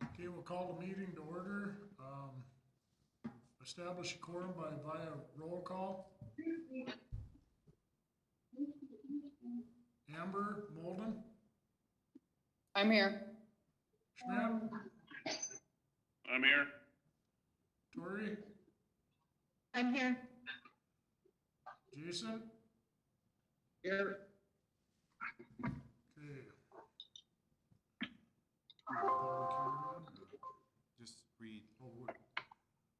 Okay, we'll call the meeting to order. Establish a quorum via roll call. Amber, Molden, I'm here. Schmidt, I'm here. Tori, I'm here. Jason. Here. Okay. Just read.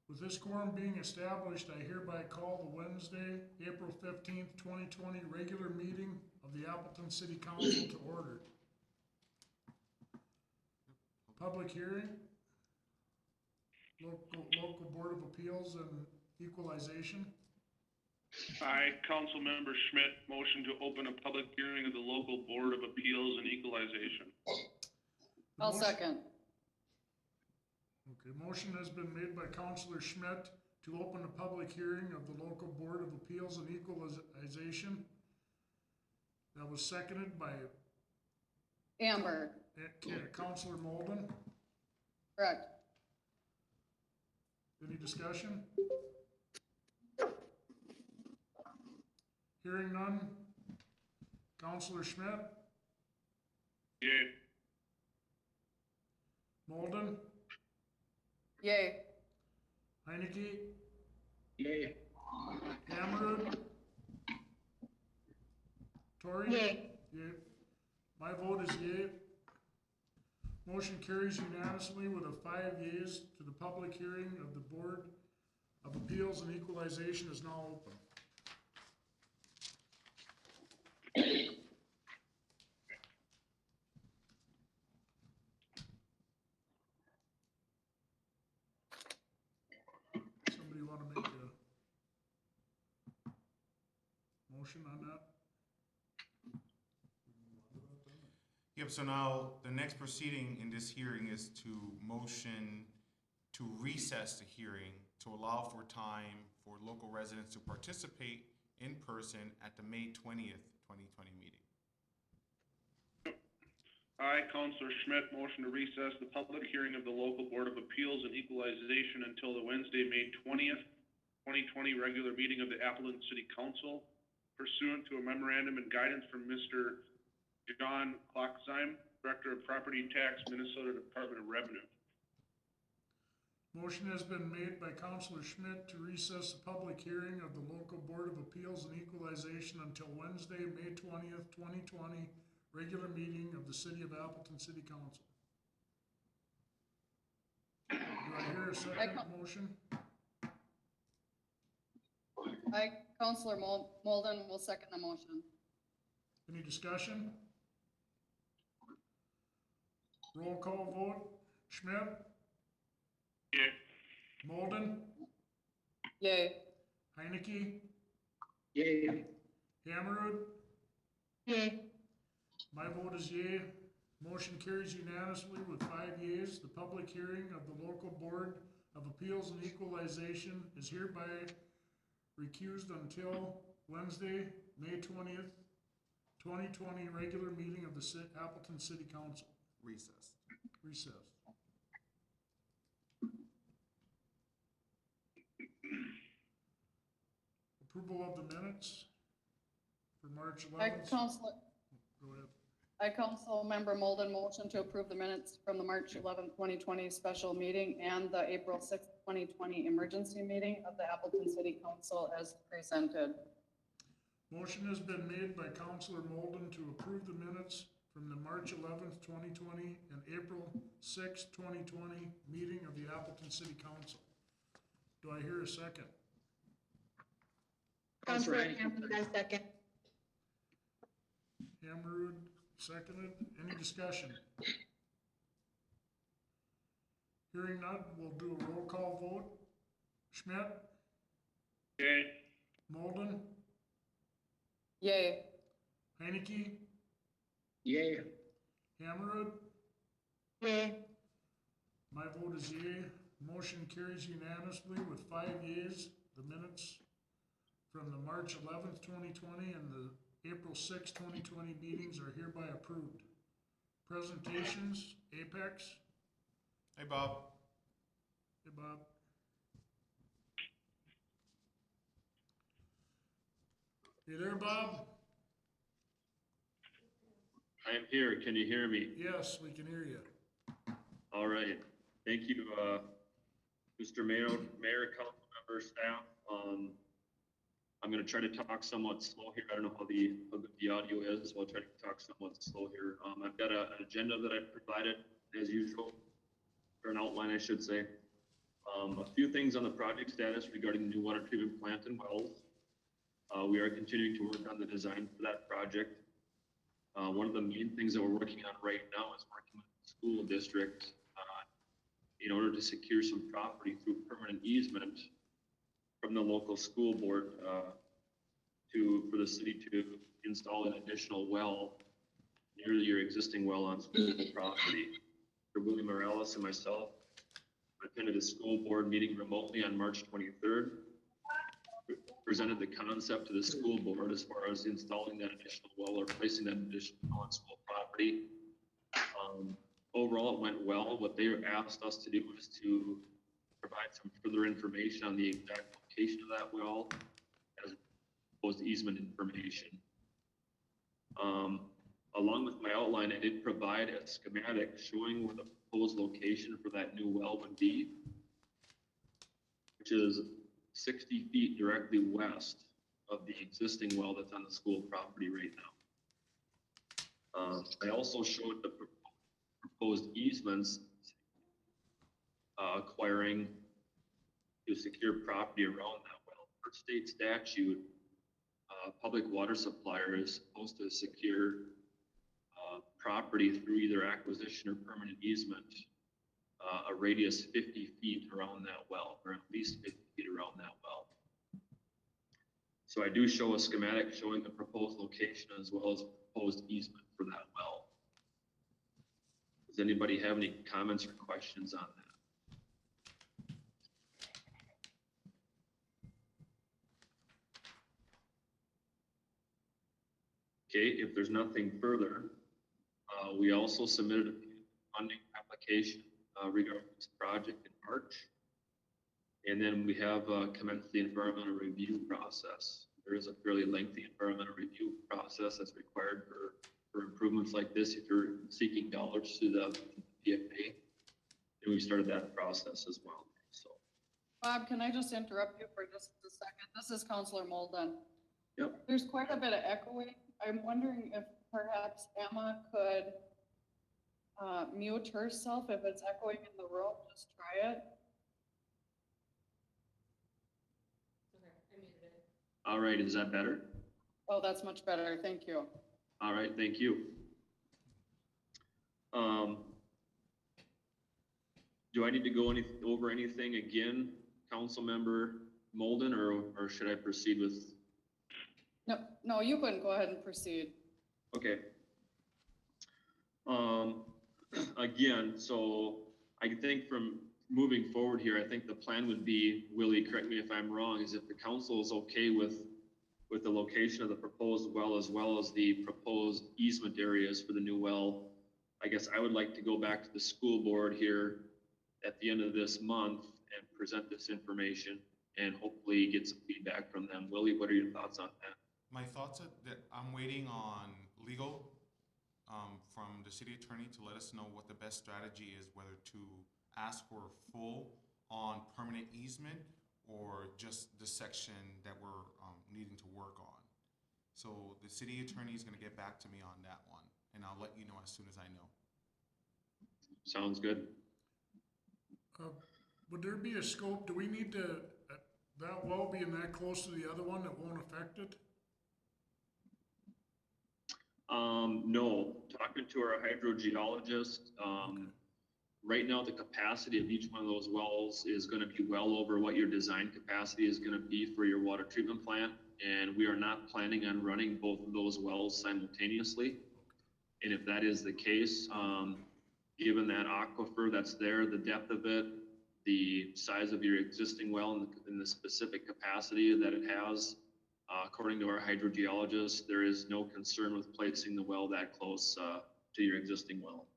With this quorum being established, I hereby call the Wednesday, April 15th, 2020 regular meeting of the Appleton City Council to order. Public hearing. Local Board of Appeals and Equalization. I, Councilmember Schmidt, motion to open a public hearing of the local Board of Appeals and Equalization. I'll second. Okay, motion has been made by Councilor Schmidt to open a public hearing of the local Board of Appeals and Equalization. That was seconded by Amber. Councilor Molden. Correct. Any discussion? Hearing none. Councilor Schmidt, Yay. Molden, Yay. Heineke, Yay. Hammerud, Tori? Yay. Yay. My vote is yay. Motion carries unanimously with a 5 yeas to the public hearing of the Board of Appeals and Equalization is now open. Somebody want to make a motion on that? Yep, so now the next proceeding in this hearing is to motion to recess the hearing to allow for time for local residents to participate in person at the May 20th, 2020 meeting. I, Councilor Schmidt, motion to recess the public hearing of the local Board of Appeals and Equalization until the Wednesday, May 20th, 2020 regular meeting of the Appleton City Council pursuant to a memorandum and guidance from Mr. John Klockheim, Director of Property Tax, Minnesota Department of Revenue. Motion has been made by Councilor Schmidt to recess the public hearing of the local Board of Appeals and Equalization until Wednesday, May 20th, 2020, regular meeting of the City of Appleton City Council. Do I hear a second motion? I, Councilor Molden, will second the motion. Any discussion? Roll call vote. Schmidt, Yay. Molden, Yay. Heineke, Yay. Hammerud. Yay. My vote is yea. Motion carries unanimously with 5 yeas. The public hearing of the local Board of Appeals and Equalization is hereby recused until Wednesday, May 20th, 2020, regular meeting of the Appleton City Council. Recess. Recess. Approval of the minutes for March 11th. Go ahead. I, Councilmember Molden, motion to approve the minutes from the March 11th, 2020 special meeting and the April 6th, 2020 emergency meeting of the Appleton City Council as presented. Motion has been made by Councilor Molden to approve the minutes from the March 11th, 2020 and April 6th, 2020 meeting of the Appleton City Council. Do I hear a second? Councilor Hammerud, I second. Hammerud, seconded. Any discussion? Hearing none, we'll do a roll call vote. Schmidt, Yay. Molden, Yay. Heineke, Yay. Hammerud. Yay. My vote is yea. Motion carries unanimously with 5 yeas. The minutes from the March 11th, 2020 and the April 6th, 2020 meetings are hereby approved. Presentations, Apex. Hey, Bob. Hey, Bob. You there, Bob? I am here. Can you hear me? Yes, we can hear you. All right. Thank you, Mr. Mayor, council member, staff. I'm gonna try to talk somewhat slow here. I don't know how good the audio is, so I'll try to talk somewhat slow here. I've got an agenda that I provided as usual, or an outline, I should say. A few things on the project status regarding the new water treatment plant and wells. We are continuing to work on the design for that project. One of the main things that we're working on right now is working with the school district in order to secure some property through permanent easement from the local school board for the city to install an additional well near your existing well on school property. For William Morales and myself, I attended a school board meeting remotely on March 23rd. Presented the concept to the school board as far as installing that additional well or placing that additional well on school property. Overall, it went well. What they asked us to do was to provide some further information on the exact location of that well, as opposed to easement information. Along with my outline, I did provide a schematic showing where the proposed location for that new well would be, which is 60 feet directly west of the existing well that's on the school property right now. I also showed the proposed easements acquiring to secure property around that well. Per state statute, public water supplier is supposed to secure property through either acquisition or permanent easement, a radius 50 feet around that well, or at least 50 feet around that well. So I do show a schematic showing the proposed location as well as proposed easement for that well. Does anybody have any comments or questions on that? Okay, if there's nothing further, we also submitted a funding application regarding this project in March. And then we have commenced the environmental review process. There is a fairly lengthy environmental review process that's required for improvements like this if you're seeking dollars through the PFA. And we started that process as well. So, Bob, can I just interrupt you for just a second? This is Counselor Molden. Yep. There's quite a bit of echoing. I'm wondering if perhaps Emma could mute herself if it's echoing in the room. Just try it. all right, is that better? Oh, that's much better. Thank you. All right, thank you. Do I need to go over anything again, Councilmember Molden, or should I proceed with? No, you can go ahead and proceed. Okay. Again, so I think from moving forward here, I think the plan would be, Willie, correct me if I'm wrong, is if the council is okay with the location of the proposed well as the proposed easement areas for the new well, I guess I would like to go back to the school board here at the end of this month and present this information and hopefully get some feedback from them. Willie, what are your thoughts on that? My thoughts are that I'm waiting on legal from the city attorney to let us know what the best strategy is, whether to ask for full on permanent easement or just the section that we're needing to work on. So the city attorney is going to get back to me on that one, and I'll let you know as soon as I know. Sounds good. Would there be a scope, do we need to, that well being that close to the other one that won't affect it? No, talking to our hydrogeologist, right now the capacity of each one of those wells is going to be well over what your design capacity is going to be for your water treatment plant. And we are not planning on running both of those wells simultaneously. And if that is the case, given that aquifer that's there, the depth of it, the size of your existing well and the specific capacity that it has, According to our hydrogeologist, there is no concern with placing the well that close to your existing well.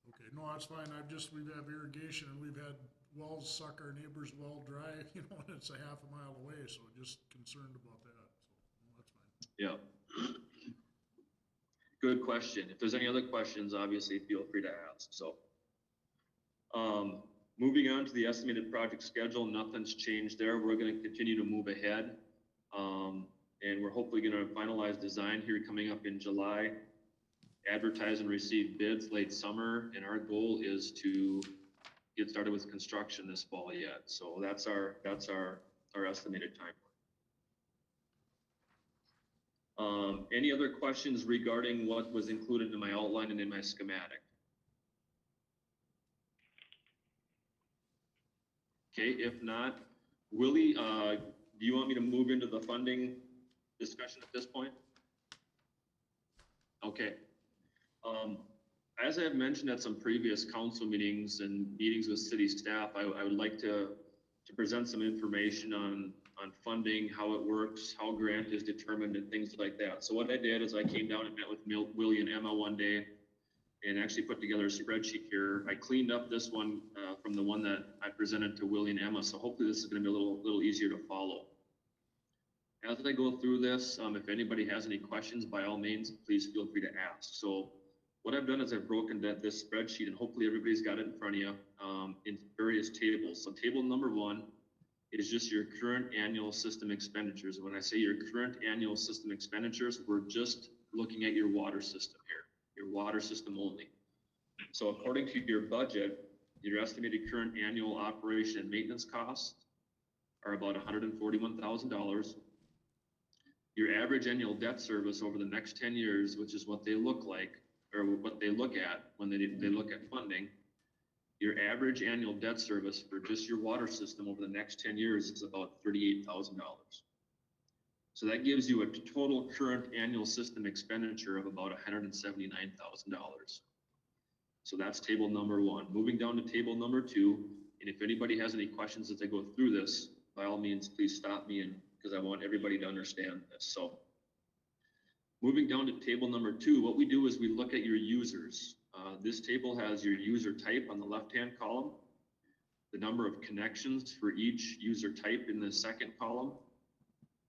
Okay, no, that's fine. We have irrigation and we've had wells suck our neighbor's well dry, you know, and it's a half a mile away, so just concerned about that, so, no, that's fine. Yeah. Good question. If there's any other questions, obviously feel free to ask, so. Moving on to the estimated project schedule, nothing's changed there. We're gonna continue to move ahead. And we're hopefully gonna finalize design here coming up in July, advertise and receive bids late summer, and our goal is to get started with construction this fall yet. So that's our estimated timeline. Any other questions regarding what was included in my outline and in my schematic? Okay, if not, Willie, do you want me to move into the funding discussion at this point? Okay. As I have mentioned at some previous council meetings and meetings with city staff, I would like to present some information on funding, how it works, how grant is determined, and things like that. So what I did is I came down and met with Willie and Emma one day and actually put together a spreadsheet here. I cleaned up this one from the one that I presented to Willie and Emma, so hopefully this is gonna be a little easier to follow. As I go through this, if anybody has any questions, by all means, please feel free to ask. So what I've done is I've broken this spreadsheet, and hopefully everybody's got it in front of you, in various tables. So table number 1 is just your current annual system expenditures. When I say your current annual system expenditures, we're just looking at your water system here, your water system only. So according to your budget, your estimated current annual operation and maintenance costs are about $141,000. Your average annual debt service over the next 10 years, which is what they look like, or what they look at when they look at funding, your average annual debt service for just your water system over the next 10 years is about $38,000. So that gives you a total current annual system expenditure of about $179,000. So that's table number 1. Moving down to table number 2, and if anybody has any questions as I go through this, by all means, please stop me, and because I want everybody to understand this. So moving down to table number 2, what we do is we look at your users. This table has your user type on the left-hand column, the number of connections for each user type in the second column,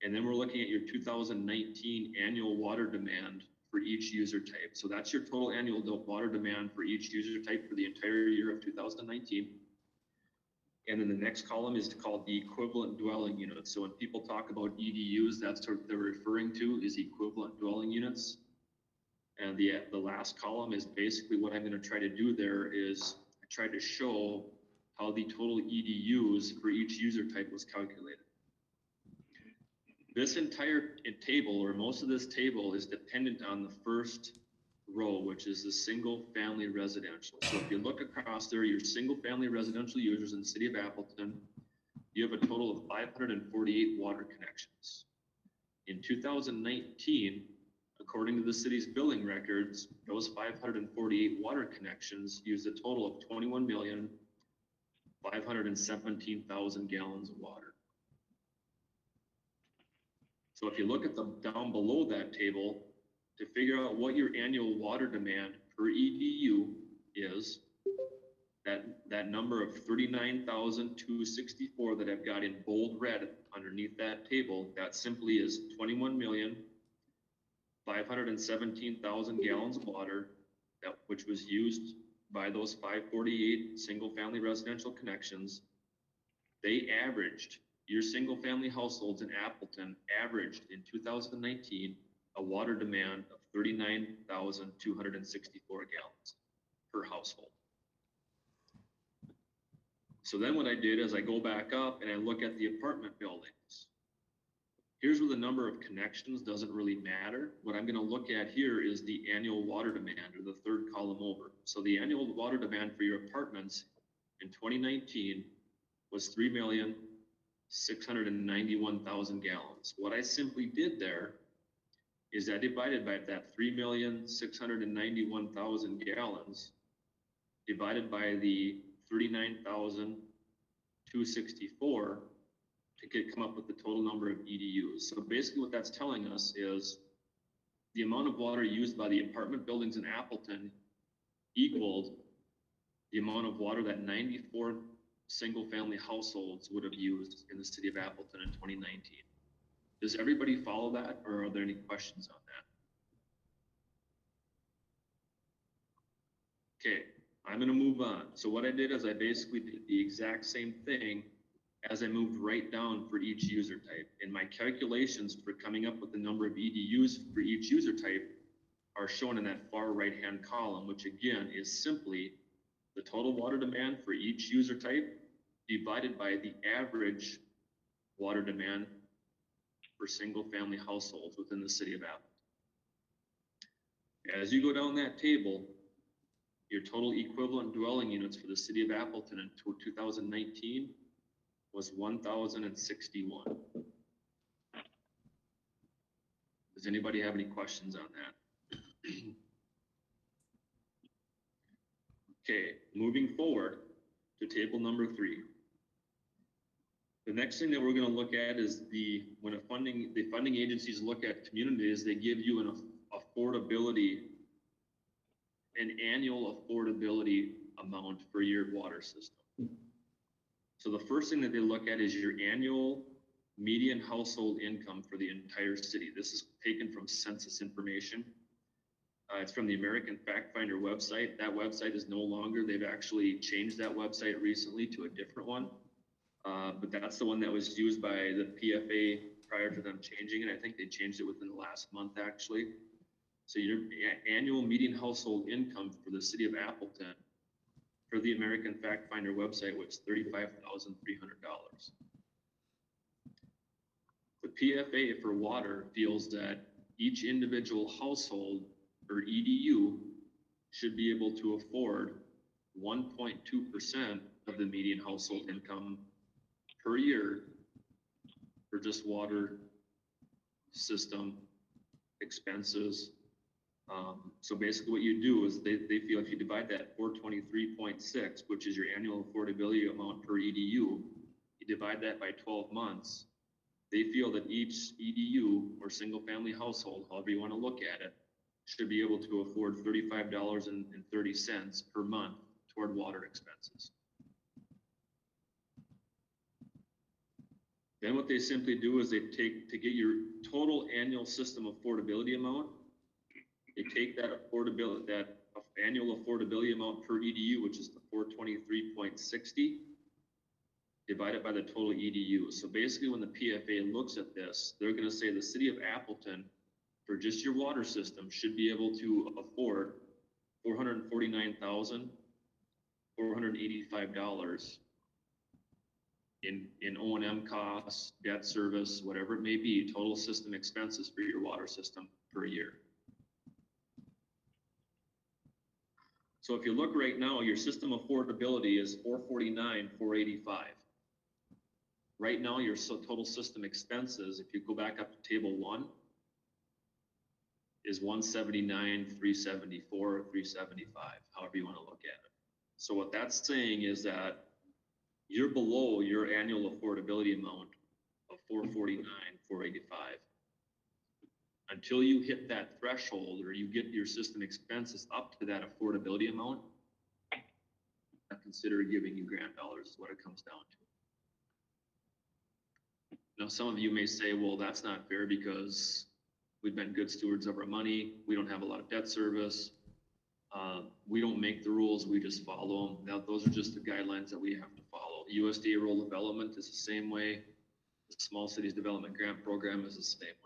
and then we're looking at your 2019 annual water demand for each user type. So that's your total annual water demand for each user type for the entire year of 2019. And then the next column is called the equivalent dwelling units. So when people talk about EDUs, that's what they're referring to, is equivalent dwelling units. And the last column is basically what I'm going to try to do there is I try to show how the total EDUs for each user type was calculated. This entire table, or most of this table, is dependent on the first row, which is the single family residential. So if you look across there, your single family residential users in the city of Appleton, you have a total of 548 water connections. In 2019, according to the city's billing records, those 548 water connections used a total of 21,517,000 gallons of water. So if you look at the down below that table, to figure out what your annual water demand per EDU is, that number of 39,264 that I've got in bold red underneath that table, that simply is 21,517,000 gallons of water, which was used by those 548 single-family residential connections. They averaged, your single-family households in Appleton averaged in 2019 a water demand of 39,264 gallons per household. So then what I did is I go back up and I look at the apartment buildings. Here's where the number of connections doesn't really matter. What I'm going to look at here is the annual water demand, or the third column over. So the annual water demand for your apartments in 2019 was 3,691,000 gallons. What I simply did there is I divided by that 3,691,000 gallons divided by the 39,264, come up with the total number of EDUs. So basically what that's telling us is the amount of water used by the apartment buildings in Appleton equaled the amount of water that 94 single-family households would have used in the city of Appleton in 2019. Does everybody follow that, or are there any questions on that? Okay, I'm gonna move on. So what I did is I basically did the exact same thing as I moved right down for each user type. And my calculations for coming up with the number of EDUs for each user type are shown in that far right-hand column, which again is simply the total water demand for each user type divided by the average water demand for single-family households within the city of Appleton. As you go down that table, your total equivalent dwelling units for the city of Appleton in 2019 was 1,061. Does anybody have any questions on that? Okay, moving forward to table number 3. The next thing that we're going to look at is the funding agencies look at communities, they give you an annual affordability amount for your water system. So the first thing that they look at is your annual median household income for the entire city. This is taken from census information. It's from the American Fact Finder website. That website is no longer, they've actually changed that website recently to a different one. But that's the one that was used by the PFA prior to them changing it. I think they changed it within the last month, actually. So your annual median household income for the city of Appleton for the American Fact Finder website was $35,300. The PFA for water feels that each individual household or EDU should be able to afford 1.2% of the median household income per year for just water system expenses. So basically what you do is they feel if you divide that 423.6, which is your annual affordability amount per EDU, you divide that by 12 months, they feel that each EDU or single family household, however you want to look at it, should be able to afford $35.30 per month toward water expenses. Then what they simply do is they take, to get your total annual system affordability amount, they take that annual affordability amount per EDU, which is the 423.60, divided by the total EDU. So basically when the PFA looks at this, they're going to say the city of Appleton, for just your water system, should be able to afford $449,485 in O&M costs, debt service, whatever it may be, total system expenses for your water system per year. So if you look right now, your system affordability is $449,485. Right now, your total system expenses, if you go back up to table 1, is $179,374 or $375, however you want to look at it. So what that's saying is that you're below your annual affordability amount of $449,485. Until you hit that threshold or you get your system expenses up to that affordability amount, I consider giving you grant dollars is what it comes down to. Now, some of you may say, well, that's not fair because we've been good stewards of our money. We don't have a lot of debt service. We don't make the rules, we just follow them. Now, those are just the guidelines that we have to follow. USDA rural development is the same way. The Small Cities Development Grant Program is the same way.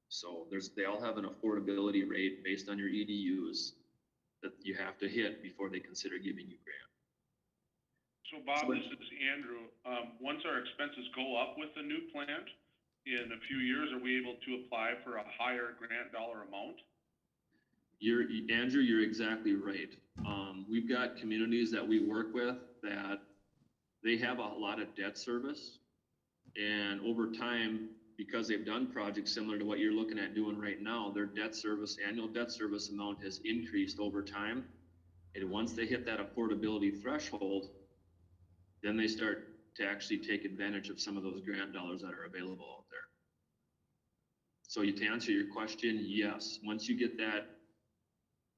So they all have an affordability rate based on your EDUs that you have to hit before they consider giving you grant. So Bob, this is Andrew. Once our expenses go up with the new plant, in a few years, are we able to apply for a higher grant dollar amount? Andrew, you're exactly right. We've got communities that we work with that they have a lot of debt service, and over time, because they've done projects similar to what you're looking at doing right now, their annual debt service amount has increased over time. And once they hit that affordability threshold, then they start to actually take advantage of some of those grant dollars that are available out there. So to answer your question, yes, once you get that,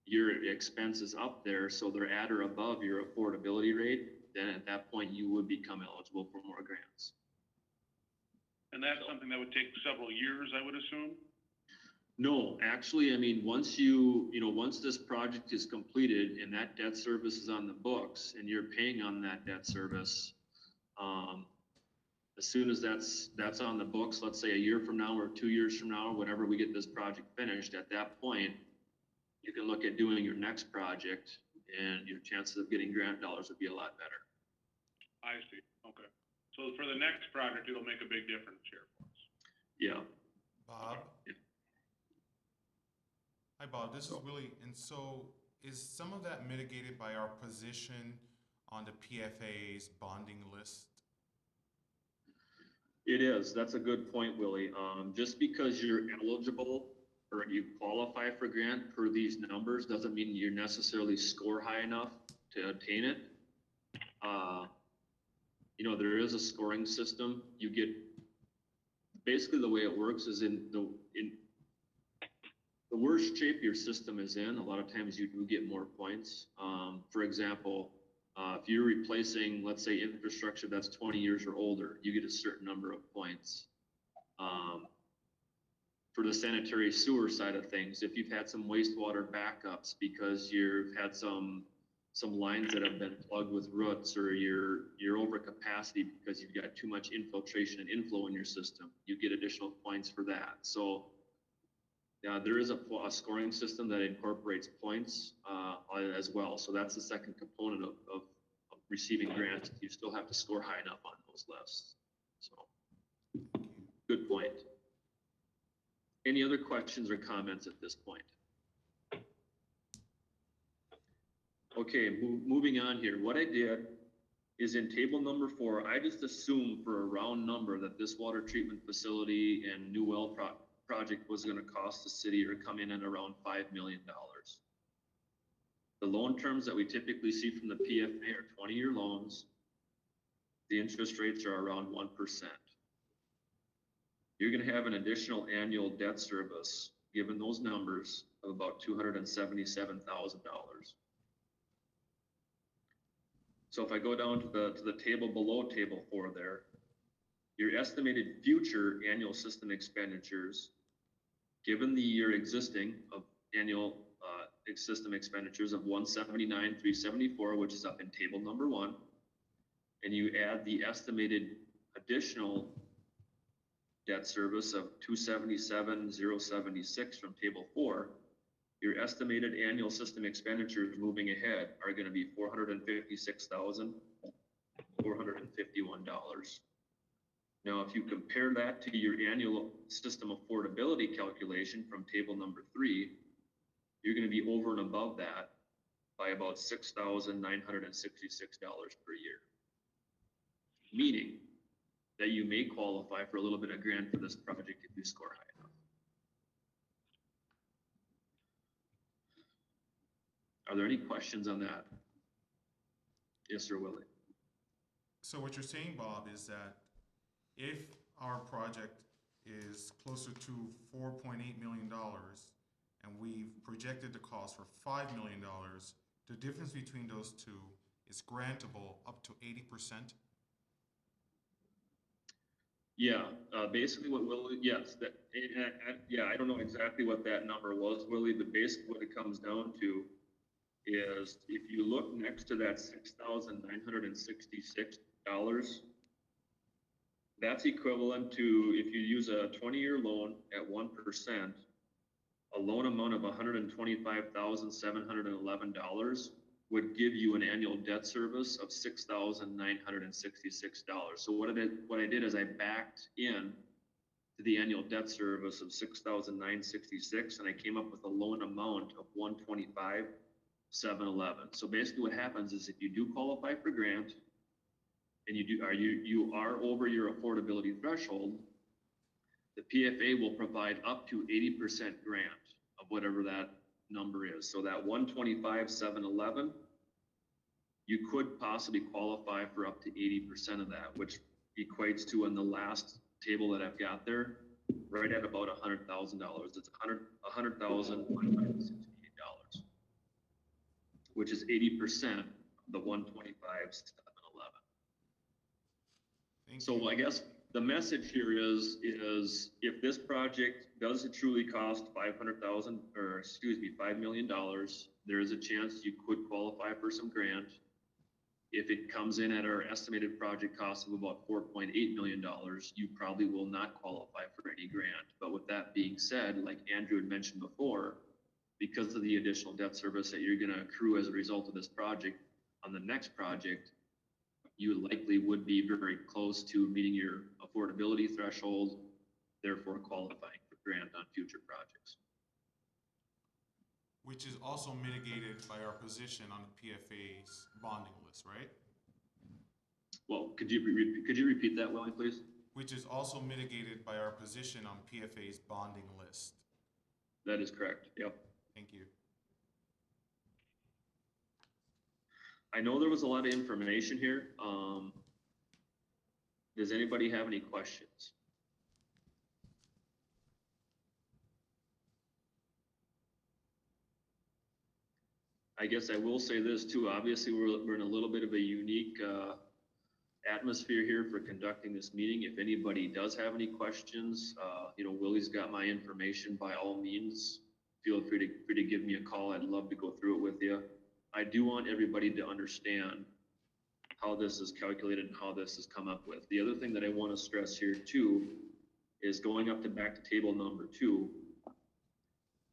your expenses up there, so they're at or above your affordability rate, then at that point you would become eligible for more grants. And that's something that would take several years, I would assume? No, actually, I mean, once once this project is completed and that debt service is on the books and you're paying on that debt service, as soon as that's on the books, let's say a year from now or 2 years from now, whenever we get this project finished, at that point, you can look at doing your next project and your chances of getting grant dollars would be a lot better. I see, okay. So for the next project, it'll make a big difference here for us. Yeah. Bob? Yeah. Hi, Bob, this is Willie. And so is some of that mitigated by our position on the PFA's bonding list? It is. That's a good point, Willie. Just because you're eligible or you qualify for grant per these numbers doesn't mean you necessarily score high enough to obtain it. There is a scoring system. You get, basically the way it works is in the worst shape your system is in, a lot of times you do get more points. For example, if you're replacing, let's say, infrastructure that's 20 years or older, you get a certain number of points. For the sanitary sewer side of things, if you've had some wastewater backups because you've had some lines that have been plugged with roots, or you're over capacity because you've got too much infiltration and inflow in your system, you get additional points for that. So there is a scoring system that incorporates points as well. So that's the second component of receiving grants. You still have to score high enough on those lists. So good point. Any other questions or comments at this point? Okay, moving on here. What I did is in table number 4, I just assumed for a round number that this water treatment facility and new well project was going to cost the city or come in at around $5 million. The loan terms that we typically see from the PFA are 20-year loans. The interest rates are around 1%. You're going to have an additional annual debt service, given those numbers, of about $277,000. So if I go down to the table below table 4 there, your estimated future annual system expenditures, given the year existing of annual system expenditures of $179,374, which is up in table number 1, and you add the estimated additional debt service of $277,076 from table 4, your estimated annual system expenditures moving ahead are going to be $456,451. Now, if you compare that to your annual system affordability calculation from table number 3, you're going to be over and above that by about $6,966 per year. Meaning that you may qualify for a little bit of grant for this project if you score high enough. Are there any questions on that? Yes, sir, Willie. So what you're saying, Bob, is that if our project is closer to $4.8 million and we've projected the cost for $5 million, the difference between those two is grantable up to 80%? Yeah, basically what Willie, yes, I don't know exactly what that number was, Willie, but basically what it comes down to is if you look next to that $6,966, that's equivalent to, if you use a 20-year loan at 1%, a loan amount of $125,711 would give you an annual debt service of $6,966. So what I did is I backed in to the annual debt service of $6,966, and I came up with a loan amount of $125,711. So basically what happens is if you do qualify for grant and you are over your affordability threshold, the PFA will provide up to 80% grant of whatever that number is. So that $125,711 you could possibly qualify for up to 80% of that, which equates to, on the last table that I've got there, right at about $100,000. It's $100,168, which is 80% of the 125,711. Thank you. So I guess the message here is if this project does truly cost $5 million, there is a chance you could qualify for some grant. If it comes in at our estimated project cost of about $4.8 million, you probably will not qualify for any grant. But with that being said, like Andrew had mentioned before, because of the additional debt service that you're gonna accrue as a result of this project, on the next project, you likely would be very close to meeting your affordability threshold, therefore qualifying for grant on future projects. Which is also mitigated by our position on the PFA's bonding list, right? Well, could you repeat that, Willie, please? Which is also mitigated by our position on PFA's bonding list. That is correct, yep. Thank you. I know there was a lot of information here. Does anybody have any questions? I guess I will say this too. Obviously, we're in a little bit of a unique atmosphere here for conducting this meeting. If anybody does have any questions, Willie's got my information. By all means, feel free to give me a call. I'd love to go through it with you. I do want everybody to understand how this is calculated and how this is come up with. The other thing that I want to stress here too is going back to table number 2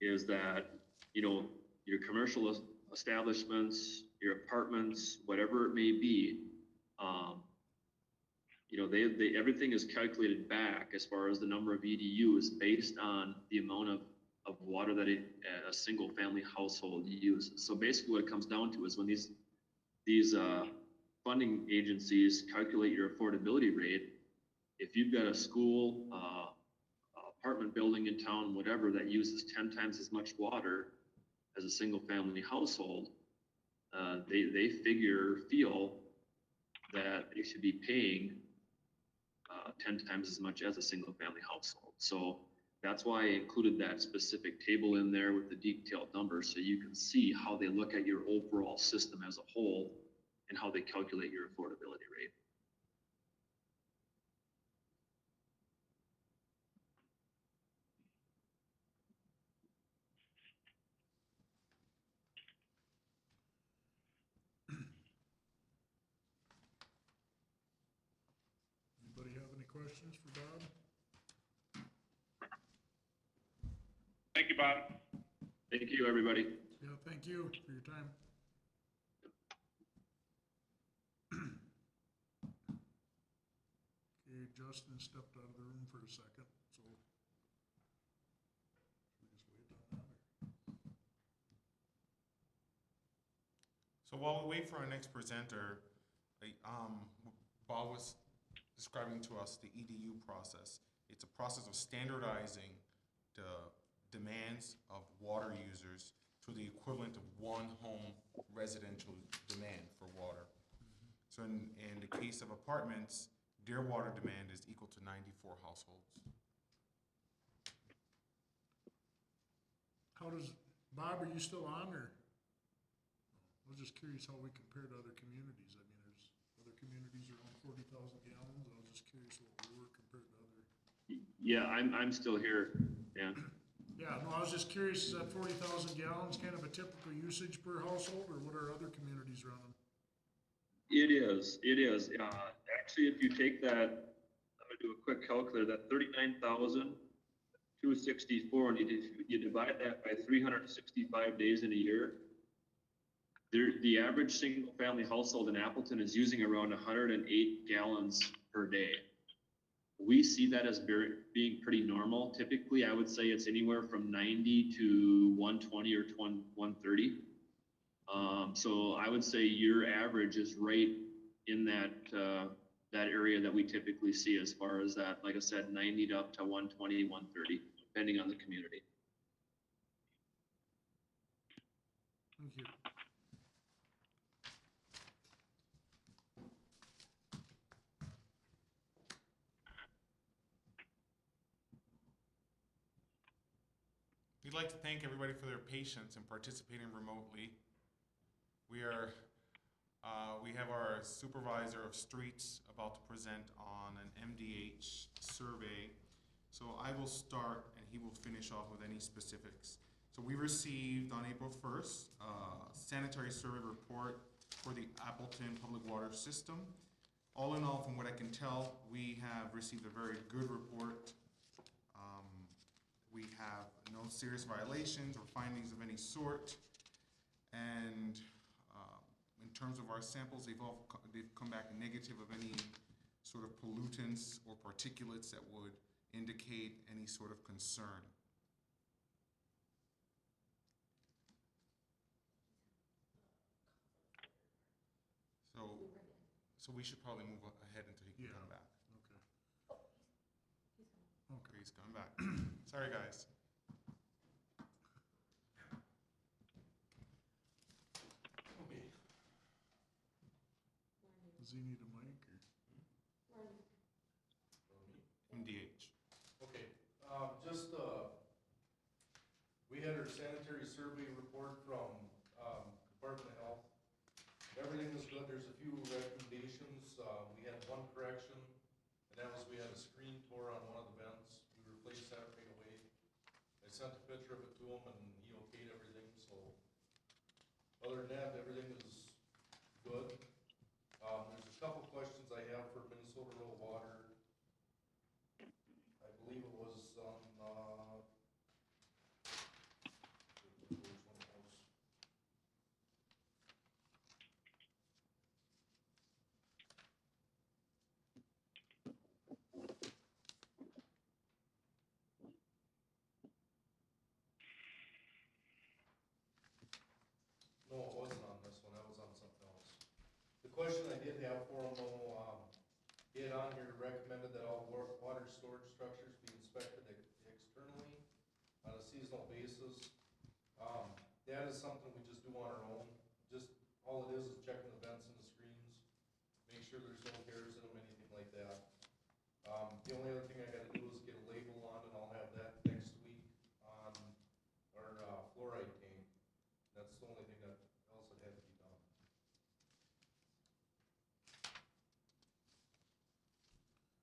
is that, your commercial establishments, your apartments, whatever it may be, everything is calculated back as far as the number of EDUs based on the amount of water that a single family household uses. So basically what it comes down to is when these funding agencies calculate your affordability rate, if you've got a school, apartment building in town, whatever, that uses 10 times as much water as a single family household, they feel that they should be paying 10 times as much as a single family household. So that's why I included that specific table in there with the detailed numbers, so you can see how they look at your overall system as a whole and how they calculate your affordability rate. Anybody have any questions for Bob? Thank you, Bob. Thank you, everybody. Yeah, thank you for your time. Okay, Justin stepped out of the room for a second, so. Should we just wait on that? So while we wait for our next presenter, Bob was describing to us the EDU process. It's a process of standardizing the demands of water users to the equivalent of one home residential demand for water. So in the case of apartments, their water demand is equal to 94 households. How does, Bob, are you still on, or? I was just curious how we compare to other communities. I mean, there's other communities around 40,000 gallons. I was just curious what we were compared to other. Yeah, I'm still here, Dan. Yeah, no, I was just curious, is that 40,000 gallons kind of a typical usage per household, or what are other communities running? It is. Actually, if you take that, I'm gonna do a quick calculator, that 39,264, and you divide that by 365 days in a year, the average single-family household in Appleton is using around 108 gallons per day. We see that as being pretty normal. Typically, I would say it's anywhere from 90 to 120 or 130. So I would say your average is right in that area that we typically see as far as that, like I said, 90 to up to 120, 130, depending on the community. Thank you. we'd like to thank everybody for their patience in participating remotely. We have our supervisor of streets about to present on an MDH survey. So I will start and he will finish off with any specifics. So we received on April 1st, sanitary survey report for the Appleton Public Water System. All in all, from what I can tell, we have received a very good report. We have no serious violations or findings of any sort. And in terms of our samples, they've come back negative of any sort of pollutants or particulates that would indicate any sort of concern. So we should probably move ahead until he can come back. Okay, he's coming back. Sorry, guys. Does he need a mic or? MDH. Okay, we had our sanitary survey report from, Department of Health. Everything was good, there's a few recommendations, we had one correction, and that was we had a screen tore on one of the vents, we replaced that right away. I sent a picture of it to him and he okayed everything, so, other than that, everything is good. There's a couple questions I have for Minnesota Rural Water. I believe it was on, which one it was? No, it wasn't on this one, that was on something else. The question I did have for him, though, he had on here recommended that all water storage structures be inspected externally on a seasonal basis. That is something we just do on our own, just, all it is checking the vents and the screens, make sure there's no hairs in them, anything like that. The only other thing I gotta do is get a label on, and I'll have that next week on our, fluoride tank. That's the only thing that else that had to be done.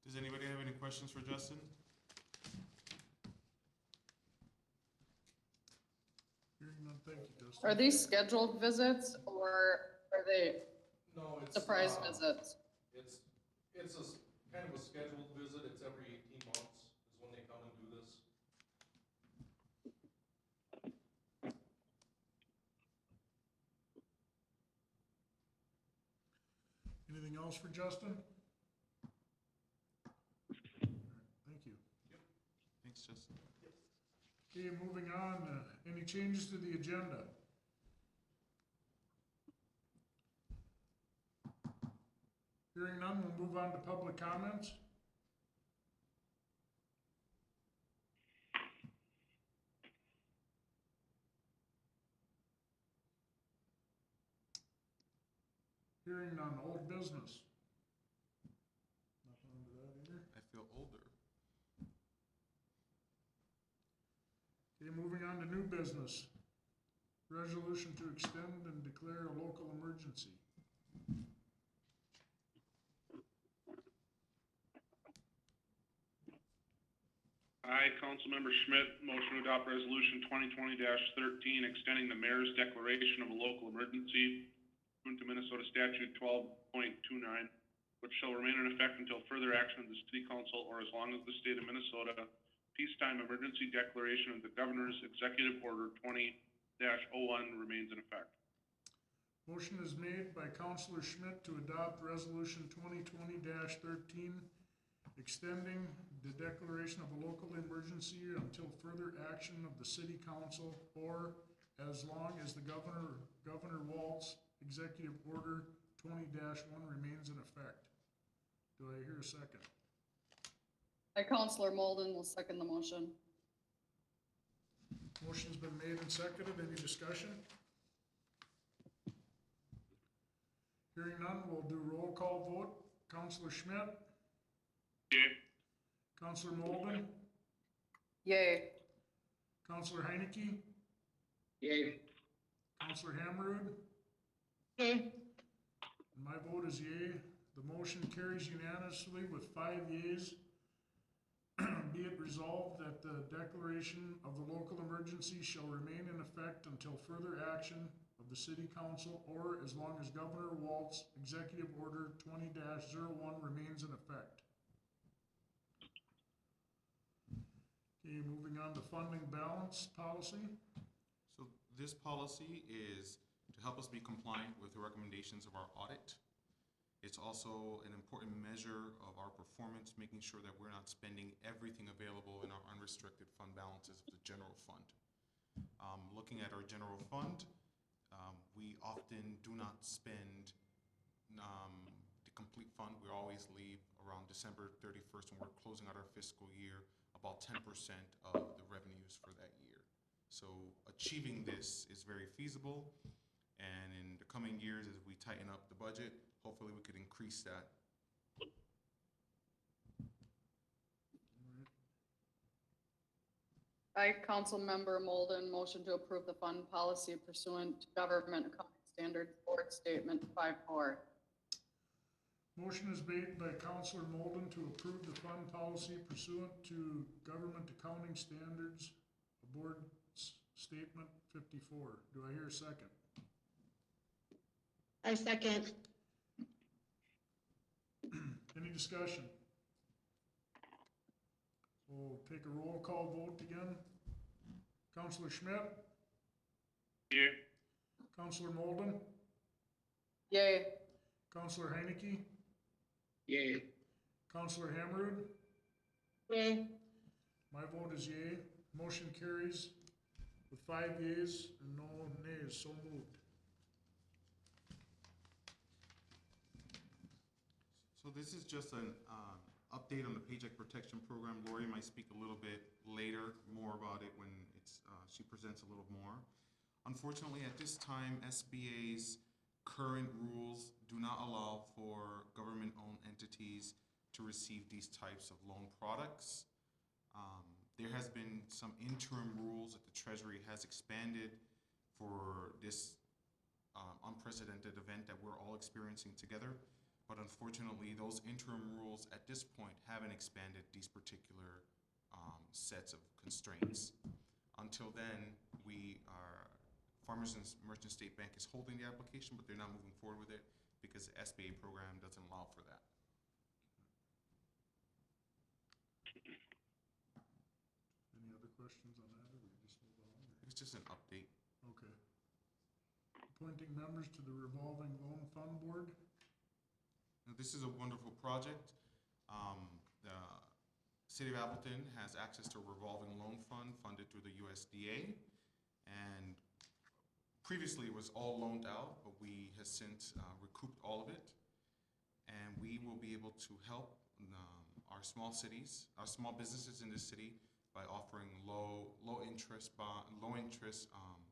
Does anybody have any questions for Justin? Hearing none, thank you, Justin. Are these scheduled visits or are they No, it's. surprise visits? It's kind of a scheduled visit, it's every 18 months is when they come and do this. Anything else for Justin? All right, thank you. Thanks, Justin. Okay, moving on, any changes to the agenda? Hearing none, we'll move on to public comments. Hearing none, old business. Nothing under that either. I feel older. Okay, moving on to new business. Resolution to extend and declare a local emergency. I, Councilmember Schmidt, motion to adopt resolution 2020-13, extending the mayor's declaration of a local emergency pursuant to Minnesota statute 12.29, which shall remain in effect until further action of the city council or as long as the state of Minnesota peacetime emergency declaration of the governor's executive order 20-01 remains in effect. Motion is made by Councilor Schmidt to adopt resolution 2020-13, extending the declaration of a local emergency until further action of the city council or as long as the Governor Walt's executive order 20-1 remains in effect. Do I hear a second? I, Counselor Molden, will second the motion. Motion's been made and seconded. Any discussion? Hearing none, we'll do roll call vote. Counselor Schmidt? Yay. Counselor Molden? Yay. Counselor Heineke, Yay. Counselor Hammerud, Yay. and my vote is yea. The motion carries unanimously with 5 yeas. Be it resolved that the declaration of the local emergency shall remain in effect until further action of the city council or as long as Governor Walt's Executive Order 20-01 remains in effect. Okay, moving on to funding balance policy. So this policy is to help us be compliant with the recommendations of our audit. It's also an important measure of our performance, making sure that we're not spending everything available in our unrestricted fund balances of the general fund. Looking at our general fund, we often do not spend the complete fund. We always leave around December 31st when we're closing out our fiscal year about 10% of the revenues for that year. So achieving this is very feasible, and in the coming years as we tighten up the budget, hopefully we could increase that. I, Councilmember Molden, motion to approve the fund policy pursuant to Government Accounting Standards Board Statement 5-4. Motion is made by Counselor Molden to approve the fund policy pursuant to Government Accounting Standards Board Statement 54. Do I hear a second? I second. Any discussion? We'll take a roll call vote again. Counselor Schmidt, Yay. Counselor Molden, Yay. Counselor Heineke, Yay. Counselor Hammerud. Yay. My vote is yea. Motion carries with 5 yeas and no nays. So moved. So this is just an update on the Paycheck Protection Program. Lori might speak a little bit later more about it when she presents a little more. Unfortunately, at this time, SBA's current rules do not allow for government-owned entities to receive these types of loan products. There has been some interim rules that the Treasury has expanded for this unprecedented event that we're all experiencing together. But unfortunately, those interim rules at this point haven't expanded these particular sets of constraints. Until then, Farmers and Merchant State Bank is holding the application, but they're not moving forward with it because the SBA program doesn't allow for that. Any other questions on that, or we just move on? It's just an update. Okay. Appointing members to the revolving loan fund board. Now, this is a wonderful project. The City of Appleton has access to a revolving loan fund funded through the USDA, and previously it was all loaned out, but we have since recouped all of it, and we will be able to help our small businesses in this city by offering low interest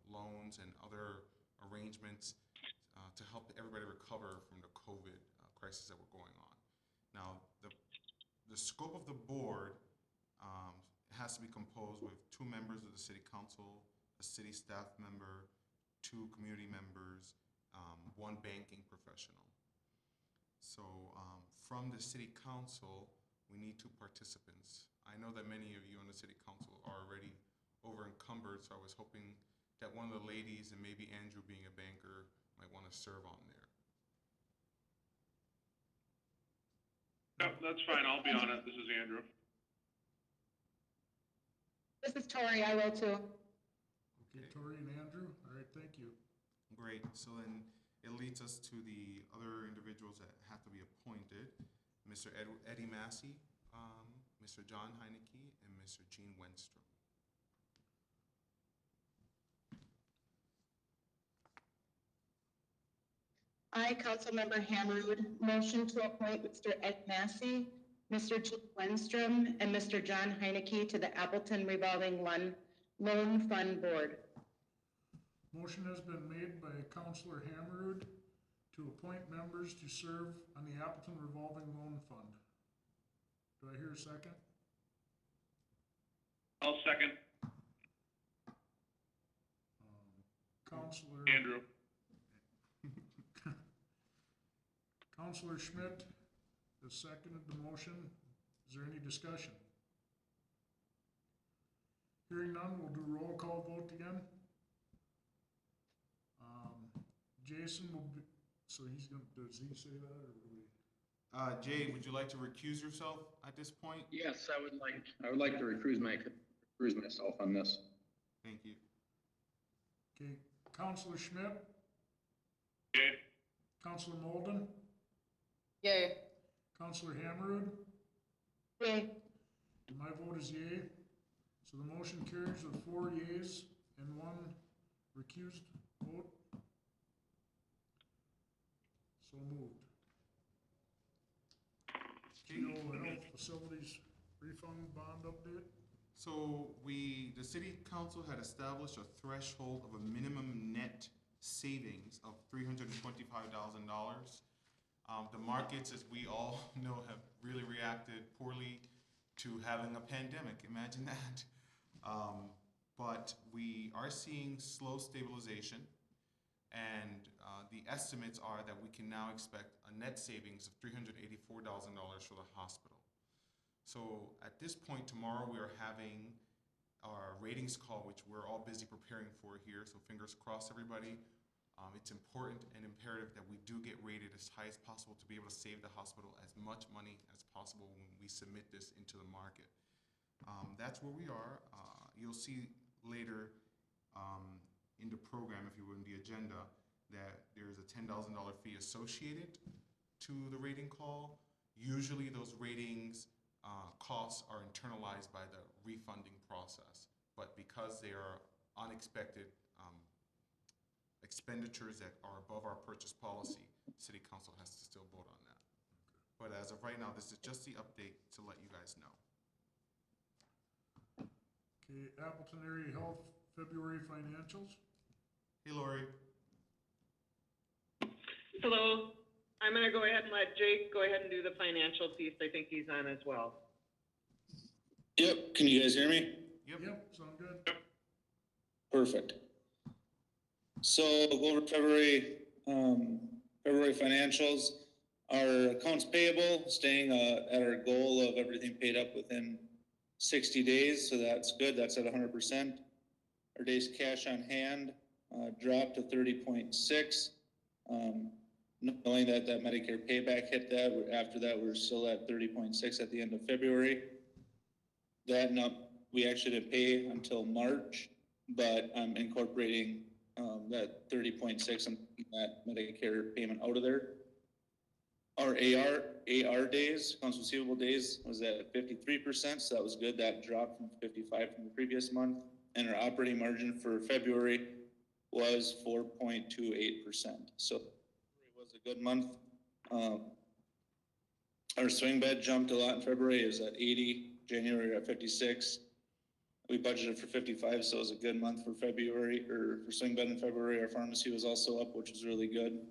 loans and other arrangements to help everybody recover from the COVID crisis that we're going on. Now, the scope of the board has to be composed with 2 members of the city council, a city staff member, 2 community members, 1 banking professional. So from the city council, we need 2 participants. I know that many of you on the city council are already over encumbered, so I was hoping that one of the ladies, and maybe Andrew being a banker, might want to serve on there. Yep, that's fine. I'll be on it. This is Andrew. This is Tori. I will too. Okay, Tori and Andrew. All right, thank you. Great. So then it leads us to the other individuals that have to be appointed. Mr. Eddie Massey, Mr. John Heineke, and Mr. Gene Wenstrom. I, Councilmember Hammerud, motion to appoint Mr. Ed Massey, Mr. Gene Wenstrom, and Mr. John Heineke to the Appleton Revolving Loan Fund Board. Motion has been made by Counselor Hammerud to appoint members to serve on the Appleton Revolving Loan Fund. Do I hear a second? I'll second. Counselor. Andrew. Counselor Schmidt has seconded the motion. Is there any discussion? Hearing none, we'll do roll call vote again. Jason will be, so he's gonna, does he say that or do we? Jay, would you like to recuse yourself at this point? Yes, I would like to recuse myself on this. Thank you. Okay, Counselor Schmidt, Yay. Counselor Molden, Yay. Counselor Hammerud, Yay. and my vote is yay. So the motion carries with 4 yeas and 1 recused vote. So moved. GO Health Facilities Refund Bond Update. So the city council had established a threshold of a minimum net savings of $325,000. The markets, as we all know, have really reacted poorly to having a pandemic. Imagine that. But we are seeing slow stabilization, and the estimates are that we can now expect a net savings of $384,000 for the hospital. So at this point tomorrow, we are having our ratings call, which we're all busy preparing for here. So fingers crossed, everybody. It's important and imperative that we do get rated as high as possible to be able to save the hospital as much money as possible when we submit this into the market. That's where we are. You'll see later in the program, if you will, in the agenda, that there's a $10,000 fee associated to the rating call. Usually those ratings costs are internalized by the refunding process, but because they are unexpected expenditures that are above our purchase policy, City Council has to still vote on that. But as of right now, this is just the update to let you guys know. Okay, Appleton Area Health February financials. Hey, Lori. Hello, I'm gonna go ahead and let Jake go ahead and do the financial piece. I think he's on as well. Yep, can you guys hear me? Yep, sound good. Perfect. So we'll go over February financials. Our accounts payable staying at our goal of everything paid up within 60 days, so that's good, that's at 100%. Our days cash on hand dropped to 30.6. Knowing that Medicare payback hit that, after that we're still at 30.6 at the end of February. That we actually didn't pay until March, but I'm incorporating that 30.6 and that Medicare payment out of there. Our AR days, accounts receivable days, was at 53%, so that was good. That dropped from 55 from the previous month. And our operating margin for February was 4.28%. So it was a good month. Our swing bed jumped a lot in February. It was at 80, January at 56. We budgeted for 55, so it was a good month for February, or for swing bed in February. Our pharmacy was also up, which was really good.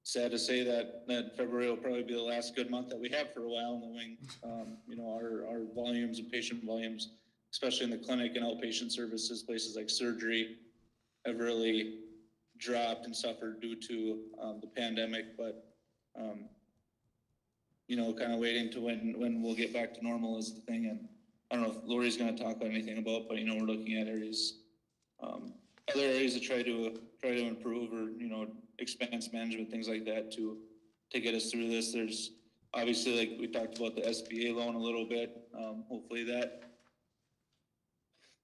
Sad to say that February will probably be the last good month that we have for a while, knowing, our volumes and patient volumes, especially in the clinic and outpatient services, places like surgery, have really dropped and suffered due to the pandemic. But kind of waiting to when we'll get back to normal is the thing. And I don't know if Lori's going to talk about anything about, but we're looking at areas, other areas to try to improve, or expense management, things like that to get us through this. There's obviously, like we talked about, the SBA loan a little bit. Hopefully that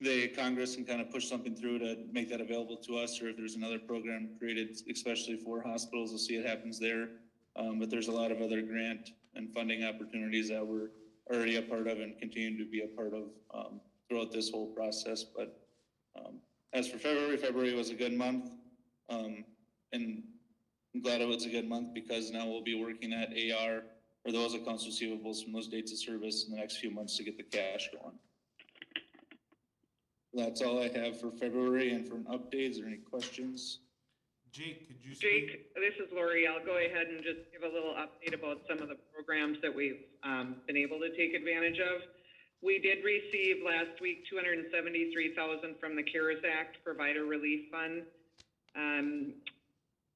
the Congress can kind of push something through to make that available to us, or if there's another program created especially for hospitals, we'll see it happens there. But there's a lot of other grant and funding opportunities that we're already a part of and continue to be a part of throughout this whole process. But as for February was a good month. And I'm glad it was a good month because now we'll be working at AR, or those accounts receivables from those dates of service in the next few months to get the cash going. That's all I have for February. And for an update, is there any questions? Jake, could you speak? Jake, this is Lori. I'll go ahead and just give a little update about some of the programs that we've been able to take advantage of. We did receive last week $273,000 from the CARES Act Provider Relief Fund.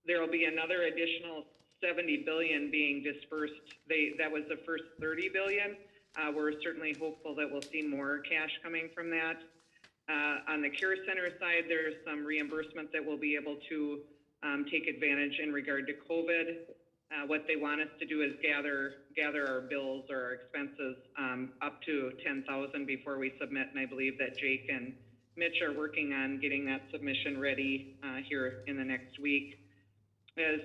There will be another additional $70 billion being dispersed. That was the first $30 billion. We're certainly hopeful that we'll see more cash coming from that. On the Care Center side, there's some reimbursement that we'll be able to take advantage in regard to COVID. What they want us to do is gather our bills or our expenses up to 10,000 before we submit, and I believe that Jake and Mitch are working on getting that submission ready here in the next week. As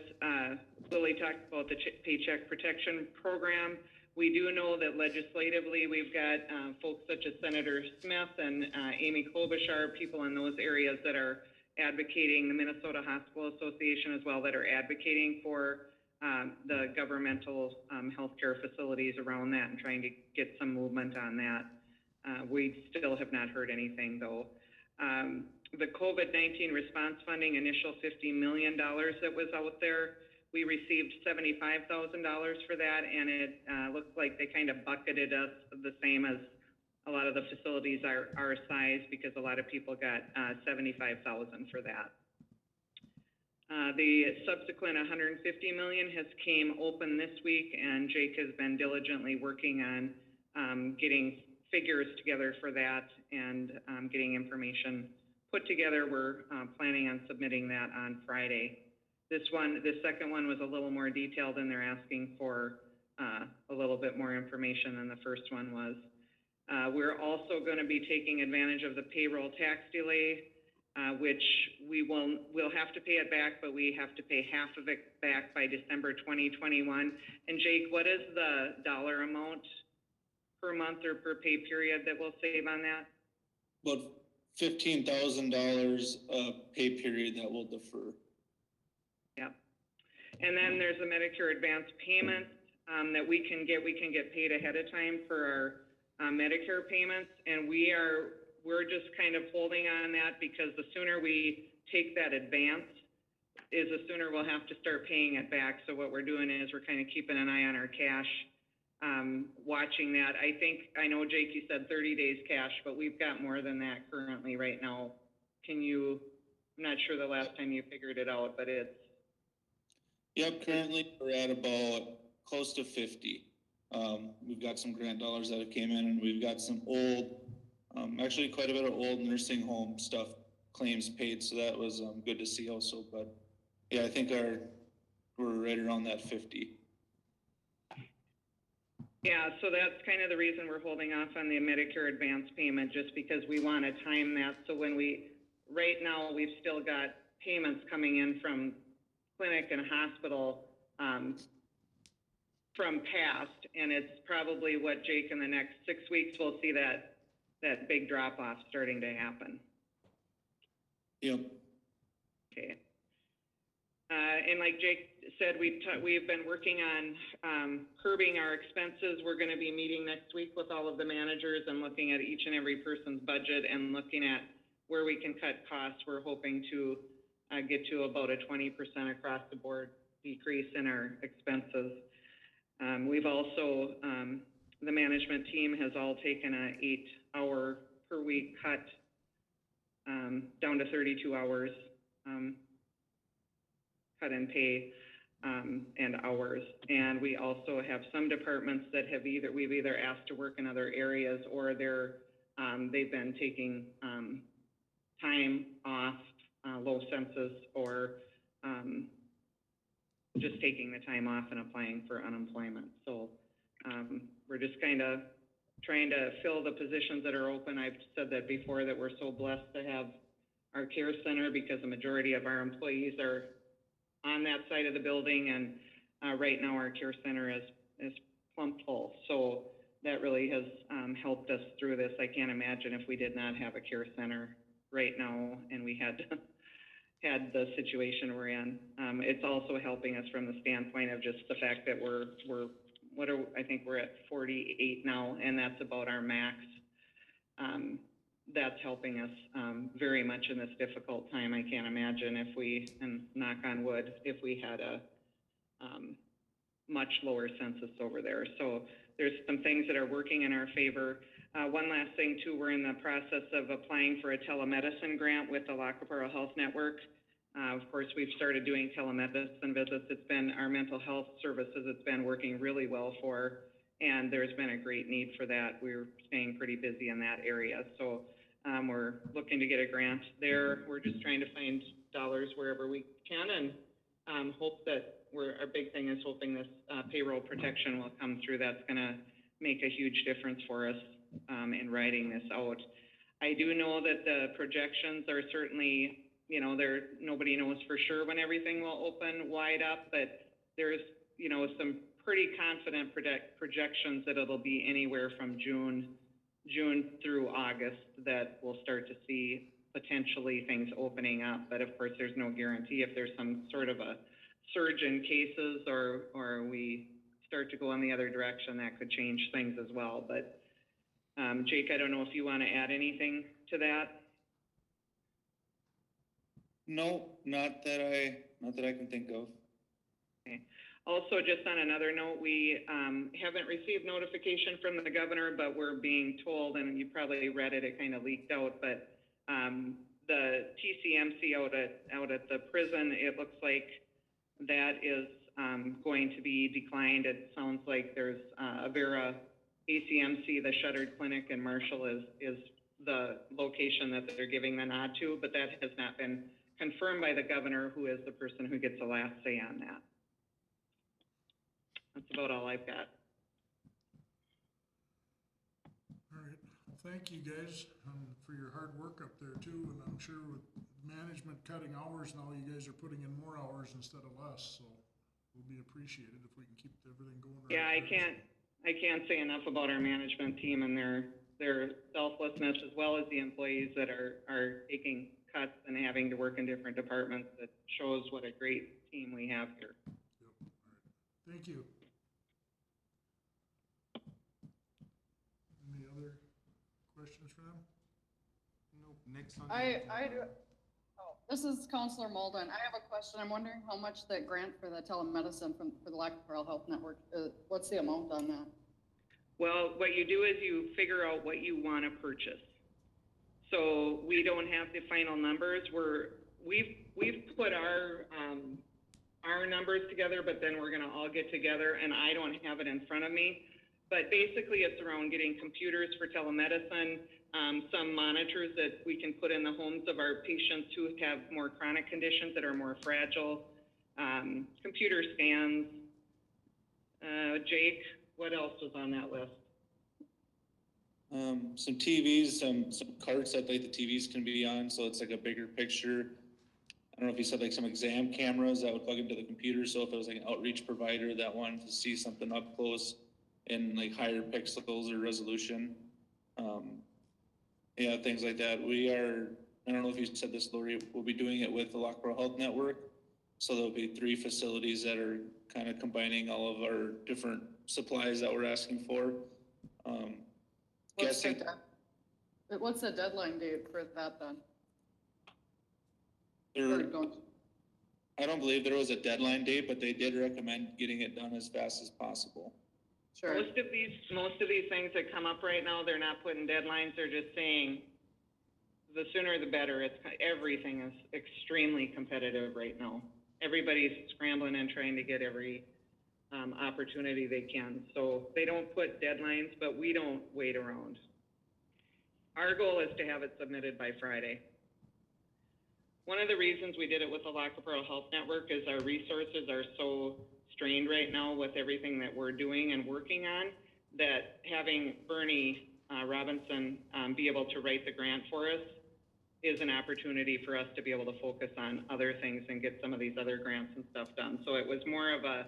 Lily talked about the Paycheck Protection Program, we do know that legislatively we've got folks such as Senator Smith and Amy Klobuchar, people in those areas that are advocating, the Minnesota Hospital Association as well, that are advocating for the governmental healthcare facilities around that and trying to get some movement on that. We still have not heard anything though. The COVID-19 response funding, initial $50 million that was out there, we received $75,000 for that, and it looks like they kind of bucketed us the same as a lot of the facilities our size, because a lot of people got $75,000 for that. The subsequent $150 million has came open this week, and Jake has been diligently working on getting figures together for that and getting information put together. We're planning on submitting that on Friday. This second one was a little more detailed, and they're asking for a little bit more information than the first one was. We're also going to be taking advantage of the payroll tax delay, which we'll have to pay it back, but we have to pay half of it back by December 2021. And Jake, what is the dollar amount per month or per pay period that we'll save on that? About $15,000 pay period that will defer. Yep. And then there's a Medicare advance payment that we can get paid ahead of time for our Medicare payments, and we're just kind of holding on that because the sooner we take that advance is the sooner we'll have to start paying it back. So what we're doing is we're kind of keeping an eye on our cash, watching that. I know Jake, you said 30 days cash, but we've got more than that currently right now. I'm not sure the last time you figured it out, but it's. Yep, currently we're at about close to 50. We've got some grant dollars that have came in, and we've got some old, actually quite a bit of old nursing home stuff claims paid, so that was good to see also. But yeah, I think we're right around that 50. Yeah, so that's kind of the reason we're holding off on the Medicare advance payment, just because we want to time that. So right now we've still got payments coming in from clinic and hospital from past, and it's probably what, Jake, in the next 6 weeks we'll see that big drop off starting to happen. Yep. Okay. And like Jake said, we've been working on curbing our expenses. We're going to be meeting next week with all of the managers and looking at each and every person's budget and looking at where we can cut costs. We're hoping to get to about a 20% across the board decrease in our expenses. We've also, the management team has all taken an 8-hour per week cut down to 32 hours cut in pay and hours. And we also have some departments that have we've either asked to work in other areas, or they've been taking time off, low census, or just taking the time off and applying for unemployment. So we're just kind of trying to fill the positions that are open. I've said that before, that we're so blessed to have our care center because the majority of our employees are on that side of the building, and right now our care center is plumb full. So that really has helped us through this. I can't imagine if we did not have a care center right now and we had the situation we're in. It's also helping us from the standpoint of just the fact that I think we're at 48 now, and that's about our max. That's helping us very much in this difficult time. I can't imagine and knock on wood, if we had a much lower census over there. So there's some things that are working in our favor. One last thing too, we're in the process of applying for a telemedicine grant with the Lackahassee Health Network. Of course, we've started doing telemedicine visits. It's been our mental health services it's been working really well for, and there's been a great need for that. We're staying pretty busy in that area. So we're looking to get a grant there. We're just trying to find dollars wherever we can and hope that our big thing is hoping this payroll protection will come through. That's gonna make a huge difference for us in riding this out. I do know that the projections are certainly, you know, nobody knows for sure when everything will open wide up, but there's, you know, some pretty confident projections that it'll be anywhere from June through August that we'll start to see potentially things opening up. But of course, there's no guarantee. If there's some sort of a surge in cases or we start to go in the other direction, that could change things as well. But Jake, I don't know if you want to add anything to that. No, not that I can think of. Okay. Also, just on another note, we haven't received notification from the governor, but we're being told, and you probably read it, it kind of leaked out, but the TCMC out at the prison, it looks like that is going to be declined. It sounds like there's Avera ACMC, the shuttered clinic in Marshall is the location that they're giving the nod to, but that has not been confirmed by the governor, who is the person who gets the last say on that. That's about all I've got. All right, well, thank you guys for your hard work up there too, and I'm sure with management cutting hours now, you guys are putting in more hours instead of less, so it'll be appreciated if we can keep everything going. Yeah, I can't say enough about our management team and their selflessness, as well as the employees that are taking cuts and having to work in different departments. That shows what a great team we have here. Yep, all right, thank you. Any other questions for them? Nope. Next on. I do. Oh, this is Counselor Molden. I have a question. I'm wondering how much that grant for the telemedicine for the Lackahassee Health Network, what's the amount on that? Well, what you do is you figure out what you want to purchase. So we don't have the final numbers. We've put our numbers together, but then we're going to all get together, and I don't have it in front of me. But basically, it's around getting computers for telemedicine, some monitors that we can put in the homes of our patients who have more chronic conditions that are more fragile, computer scans. Jake, what else was on that list? Some TVs, some carts that like the TVs can be on, so it's like a bigger picture. I don't know if you said like some exam cameras that would plug into the computer, so if it was like an outreach provider that wanted to see something up close in like higher pixels or resolution. Yeah, things like that. I don't know if you said this, Lori, we'll be doing it with the Lackahassee Health Network. So there'll be 3 facilities that are kind of combining all of our different supplies that we're asking for. What's the deadline date for that then? I don't believe there was a deadline date, but they did recommend getting it done as fast as possible. Sure. Most of these things that come up right now, they're not putting deadlines. They're just saying the sooner the better. Everything is extremely competitive right now. Everybody's scrambling and trying to get every opportunity they can. So they don't put deadlines, but we don't wait around. Our goal is to have it submitted by Friday. One of the reasons we did it with the Lackahassee Health Network is our resources are so strained right now with everything that we're doing and working on, that having Bernie Robinson be able to write the grant for us is an opportunity for us to be able to focus on other things and get some of these other grants and stuff done. So it was more of a,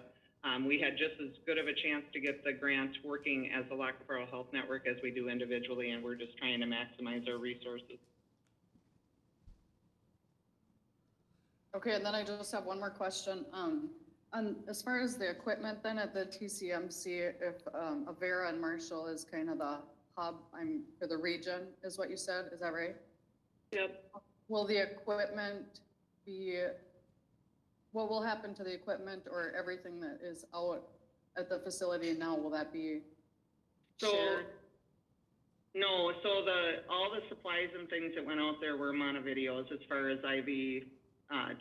we had just as good of a chance to get the grant working as the Lackahassee Health Network as we do individually, and we're just trying to maximize our resources. Okay, and then I just have one more question. As far as the equipment then at the TCMC, if Avera and Marshall is kind of the hub for the region, is what you said, is that right? Yep. Will the equipment what will happen to the equipment or everything that is out at the facility now? Will that be shared? No, so all the supplies and things that went out there were Montevideos as far as IV,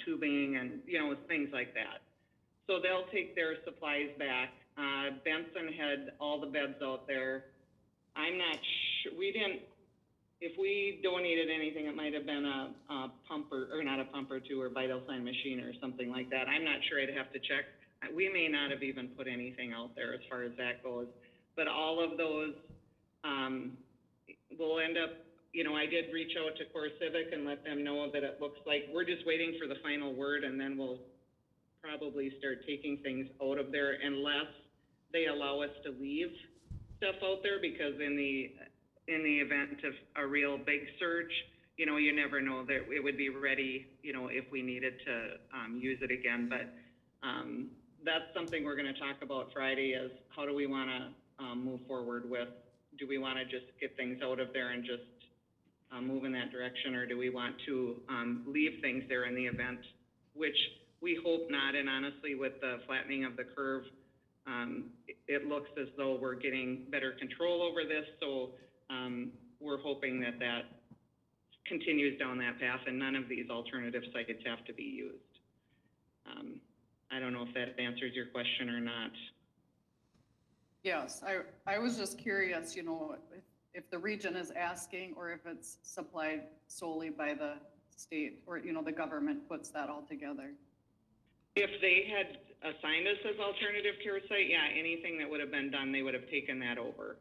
tubing and, things like that. So they'll take their supplies back. Benson had all the beds out there. I'm not sure, if we donated anything, it might have been a pumper, or not a pump or two, or vital sign machine or something like that. I'm not sure, I'd have to check. We may not have even put anything out there as far as that goes. But all of those, will end up, I did reach out to Core Civic and let them know that it looks like, we're just waiting for the final word, and then we'll probably start taking things out of there unless they allow us to leave stuff out there, because in the event of a real big surge, you never know that it would be ready, if we needed to use it again. But that's something we're going to talk about Friday, is how do we want to move forward with? Do we want to just get things out of there and just move in that direction, or do we want to leave things there in the event, which we hope not. And honestly, with the flattening of the curve, it looks as though we're getting better control over this. So we're hoping that continues down that path and none of these alternative sites have to be used. I don't know if that answers your question or not. Yes, I was just curious, if the region is asking or if it's supplied solely by the state, or, the government puts that all together. If they had assigned us as alternative care site, yeah, anything that would have been done, they would have taken that over.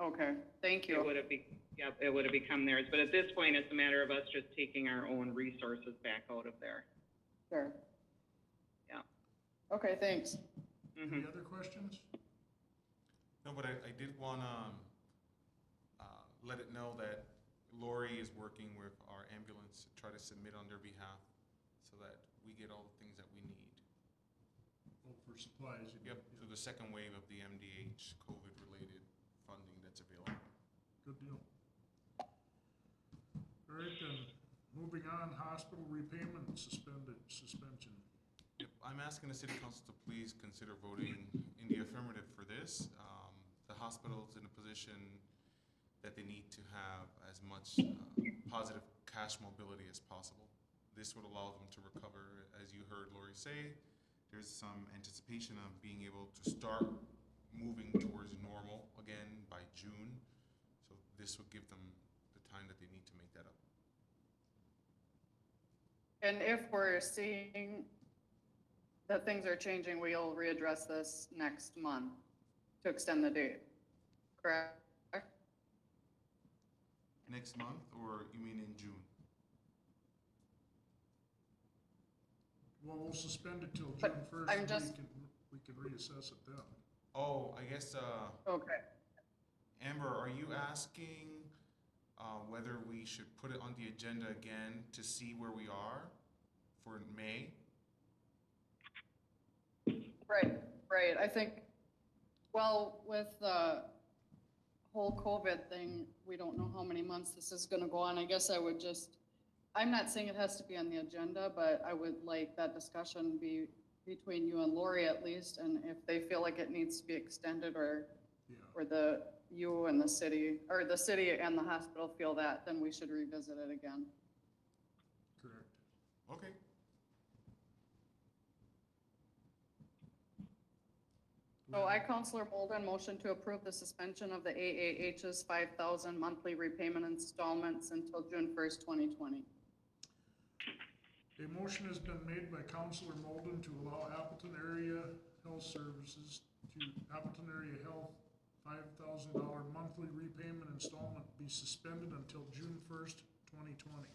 Okay, thank you. It would have become theirs. But at this point, it's a matter of us just taking our own resources back out of there. Sure. Yeah. Okay, thanks. Any other questions? No, but I did want to let it know that Lori is working with our ambulance to try to submit on their behalf so that we get all the things that we need. Oh, for supplies. Yep, through the second wave of the MDH COVID-related funding that's available. Good deal. All right, then, moving on, hospital repayment suspension. Yep, I'm asking the city council to please consider voting in the affirmative for this. The hospital's in a position that they need to have as much positive cash mobility as possible. This would allow them to recover. As you heard Lori say, there's some anticipation of being able to start moving towards normal again by June. So this would give them the time that they need to make that up. And if we're seeing that things are changing, we'll readdress this next month to extend the date, correct? Next month, or you mean in June? Well, we'll suspend it till June But 1st. I'm just- We can reassess it then. Oh, I guess, Okay. Amber, are you asking whether we should put it on the agenda again to see where we are for May? Right. I think, well, with the whole COVID thing, we don't know how many months this is gonna go on. I guess I would I'm not saying it has to be on the agenda, but I would like that discussion be between you and Lori at least, and if they feel like it needs to be extended, or Yeah, you and the city, or the city and the hospital feel that, then we should revisit it again. correct. Okay. So I, Counselor Bolden, motion to approve the suspension of the AAH's 5,000 monthly repayment installments until June 1st, 2020. A motion has been made by Counselor Molden to allow Appleton Area Health Services to Appleton Area Health $5,000 monthly repayment installment be suspended until June 1st, 2020.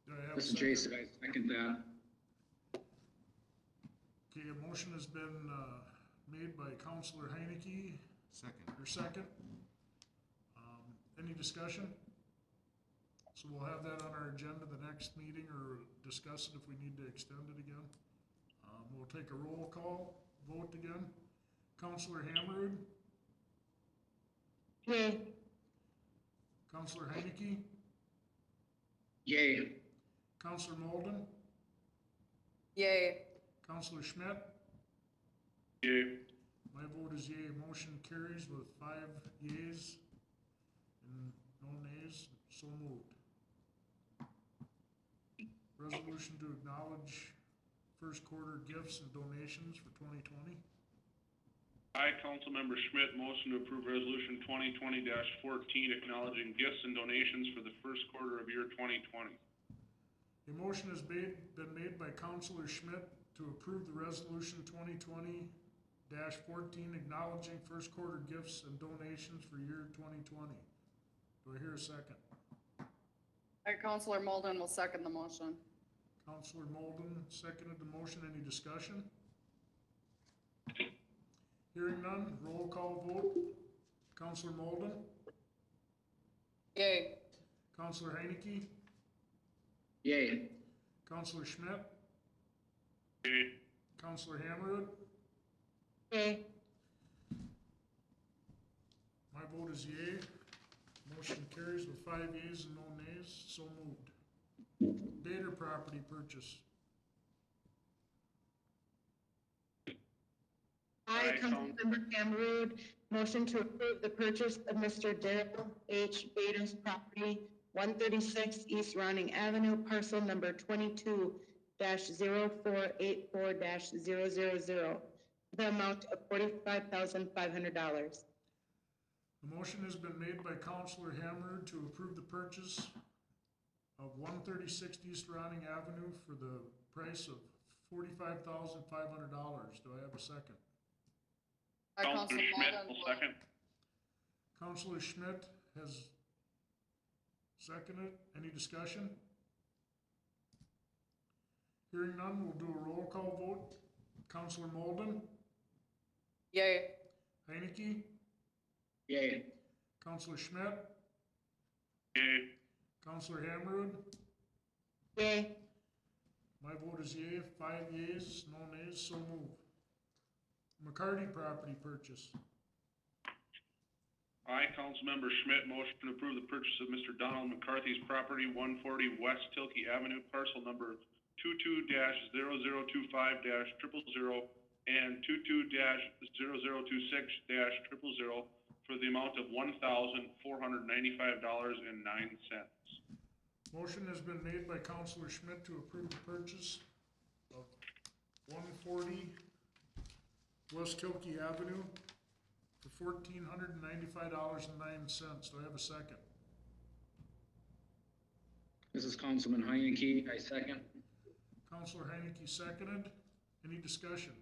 Do I have a This is second? Jason, I second that. Okay, a motion has been made by Counselor Heineke, second. Any discussion? So we'll have that on our agenda the next meeting, or discuss it if we need to extend it again. We'll take a roll call vote again. Counselor Hammerud, Yay. Counselor Heineke, Yay. Counselor Molden, Yay. Counselor Schmidt, Yay. My vote is yea. Motion carries with 5 yeas and no nays. So moved. Resolution to acknowledge first quarter gifts and donations for 2020. I, Councilmember Schmidt, motion to approve resolution 2020-14, acknowledging gifts and donations for the first quarter of year 2020. A motion has been made by Councilor Schmidt to approve the resolution 2020-14, acknowledging first quarter gifts and donations for year 2020. Do I hear a second? Counselor Molden will second the motion. Counselor Molden seconded the motion. Any discussion? Hearing none, roll call vote. Counselor Molden? Yay. Counselor Heineke? Yay. Counselor Schmidt? Yay. Counselor Hammerud? Yay. My vote is yea. Motion carries with 5 yeas and no nays. So moved. Bader property purchase. I, Aye, Councilmember Hamrood, motion to approve the purchase of Mr. Daryl H. Bader's property, 136 East Ronning Avenue, parcel number 22-0484-000, the amount of $45,500. The motion has been made by Counselor Hammerud to approve the purchase of 136 East Ronning Avenue for the price of $45,500. Do I have a second? Counselor Schmidt will second. Counselor Schmidt has seconded. Any discussion? Hearing none, we'll do a roll call vote. Counselor Molden? Yay. Heineke? Yay. Counselor Schmidt? Yay. Counselor Hammerud? Yay. My vote is yea. 5 yeas, no nays, so moved. McCarty property purchase. I, Councilmember Schmidt, motion to approve the purchase of Mr. Donald McCarthy's property, 140 West Tilkey Avenue, parcel number 22-0025-000 and 22-0026-000 for the amount of $1,495.09. Motion has been made by Counselor Schmidt to approve the purchase of 140 West Tilkey Avenue for $1,495.09. Do I have a second? This is Councilman Heineke. I second. Counselor Heineke seconded. Any discussion?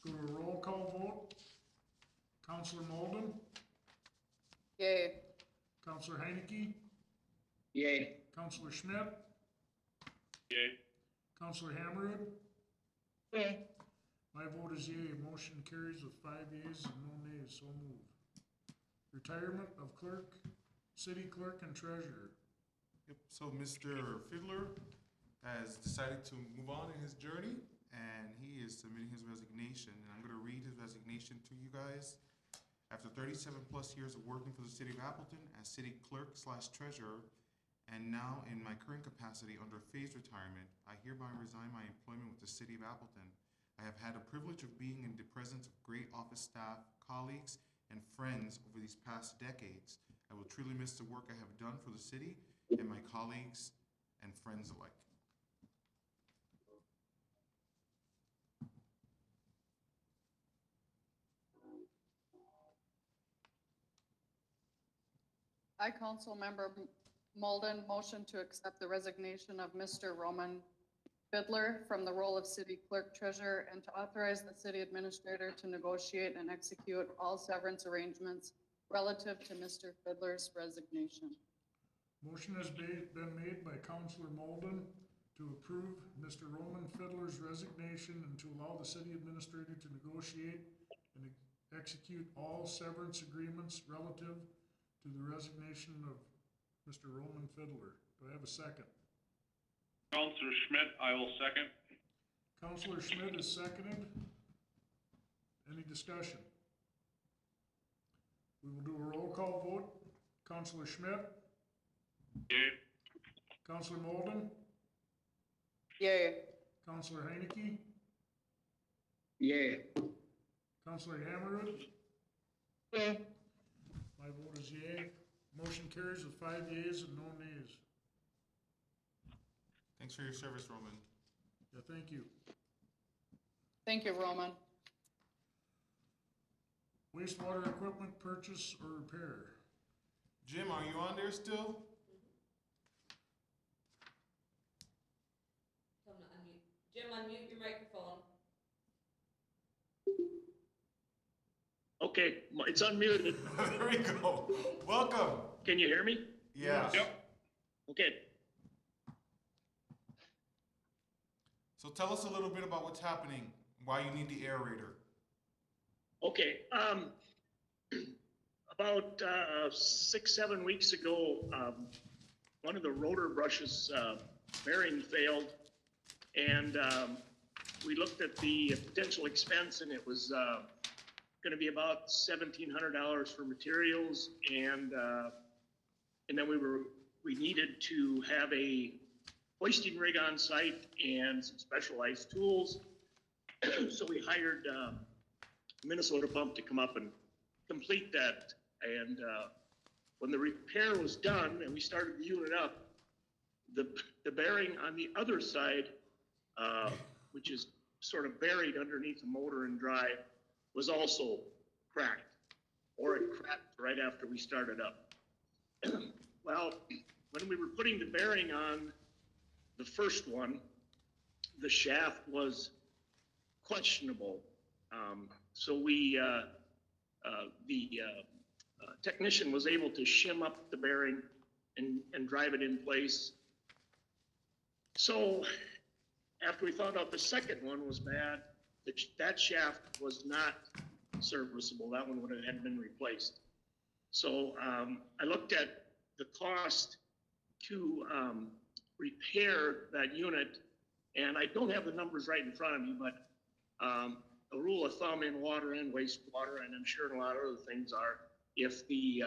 Go to a roll call vote. Counselor Molden? Yay. Counselor Heineke? Yay. Counselor Schmidt? Yay. Counselor Hammerud? Yay. My vote is yea. Motion carries with 5 yeas and no nays. So moved. Retirement of clerk, city clerk and treasurer. Yep, so Mr. Fiddler has decided to move on in his journey, and he is submitting his resignation, and I'm gonna read his resignation to you guys. After 37 plus years of working for the city of Appleton as city clerk / treasurer, and now in my current capacity under phased retirement, I hereby resign my employment with the city of Appleton. I have had a privilege of being in the presence of great office staff, colleagues, and friends over these past decades. I will truly miss the work I have done for the city and my colleagues and friends alike. I, Councilmember Molden, motion to accept the resignation of Mr. Roman Fiddler from the role of city clerk treasurer and to authorize the city administrator to negotiate and execute all severance arrangements relative to Mr. Fiddler's resignation. Motion has been made by Counselor Molden to approve Mr. Roman Fiddler's resignation and to allow the city administrator to negotiate and execute all severance agreements relative to the resignation of Mr. Roman Fiddler. Do I have a second? Counselor Schmidt, I will second. Counselor Schmidt is seconded. Any discussion? We will do a roll call vote. Counselor Schmidt? Yay. Counselor Molden? Yay. Counselor Heineke? Yay. Counselor Hammerud? Yay. My vote is yea. Motion carries with 5 yeas and no nays. Thanks for your service, Roman. Yeah, thank you. Thank you, Roman. Wastewater equipment purchase or repair. Jim, are you on there still? Tell him to unmute. Jim, unmute your microphone. Okay, it's unmuted. There we go. Welcome. Can you hear me? Yeah. Yep. Okay, So tell us a little bit about what's happening, why you need the aerator. okay. About 6-7 weeks ago, one of the rotor brushes bearing failed, and we looked at the potential expense, and it was going to be about $1,700 for materials, and then we needed to have a hoisting rig on site and some specialized tools. So we hired Minnesota Pump to come up and complete that. And when the repair was done and we started the unit up, the bearing on the other side, which is sort of buried underneath the motor and drive, was also cracked, or it cracked right after we started up. Well, when we were putting the bearing on the first one, the shaft was questionable. So the technician was able to shim up the bearing and drive it in place. So after we found out the second one was bad, that shaft was not serviceable. That one would have had been replaced. So I looked at the cost to repair that unit, and I don't have the numbers right in front of me, but a rule of thumb in water and wastewater, and I'm sure in a lot of other things are, if the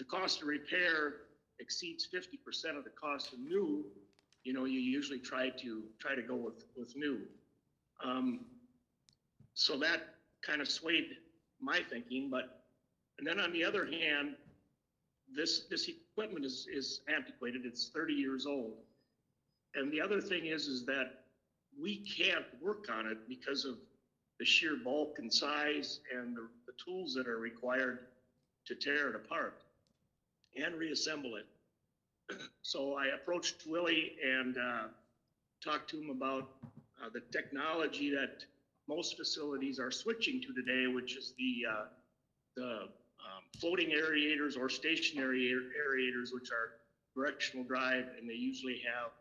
cost to repair exceeds 50% of the cost of new, you usually try to go with new. So that kind of swayed my thinking, and then on the other hand, this equipment is antiquated. It's 30 years old. And the other thing is that we can't work on it because of the sheer bulk and size and the tools that are required to tear it apart and reassemble it. So I approached Willie and talked to him about the technology that most facilities are switching to today, which is the floating aerators or stationary aerators, which are directional drive, and they usually have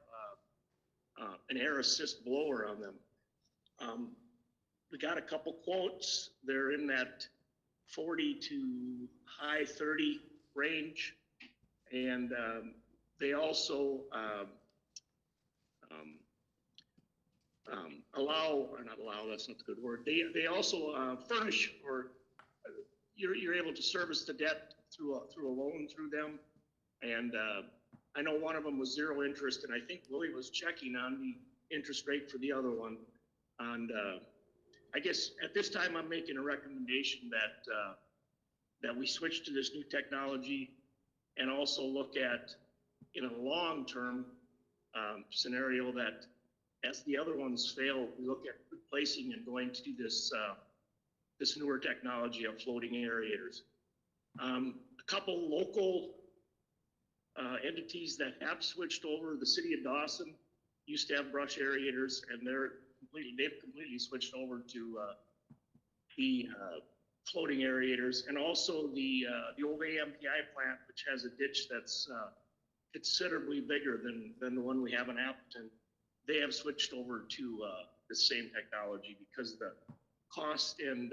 an air assist blower on them. We got a couple quotes. They're in that 40 to high 30 range, and they also that's not the good word. They also furnish, or you're able to service the debt through a loan through them. And I know one of them was 0 interest, and I think Willie was checking on the interest rate for the other one. And I guess at this time I'm making a recommendation that we switch to this new technology, and also look at, in a long-term scenario, that as the other ones fail, we look at replacing and going to this newer technology of floating aerators. A couple local entities that have switched over, the city of Dawson used to have brush aerators, and they've completely switched over to the floating aerators, and also the old AMPI plant, which has a ditch that's considerably bigger than the one we have in Appleton. They have switched over to the same technology because the cost and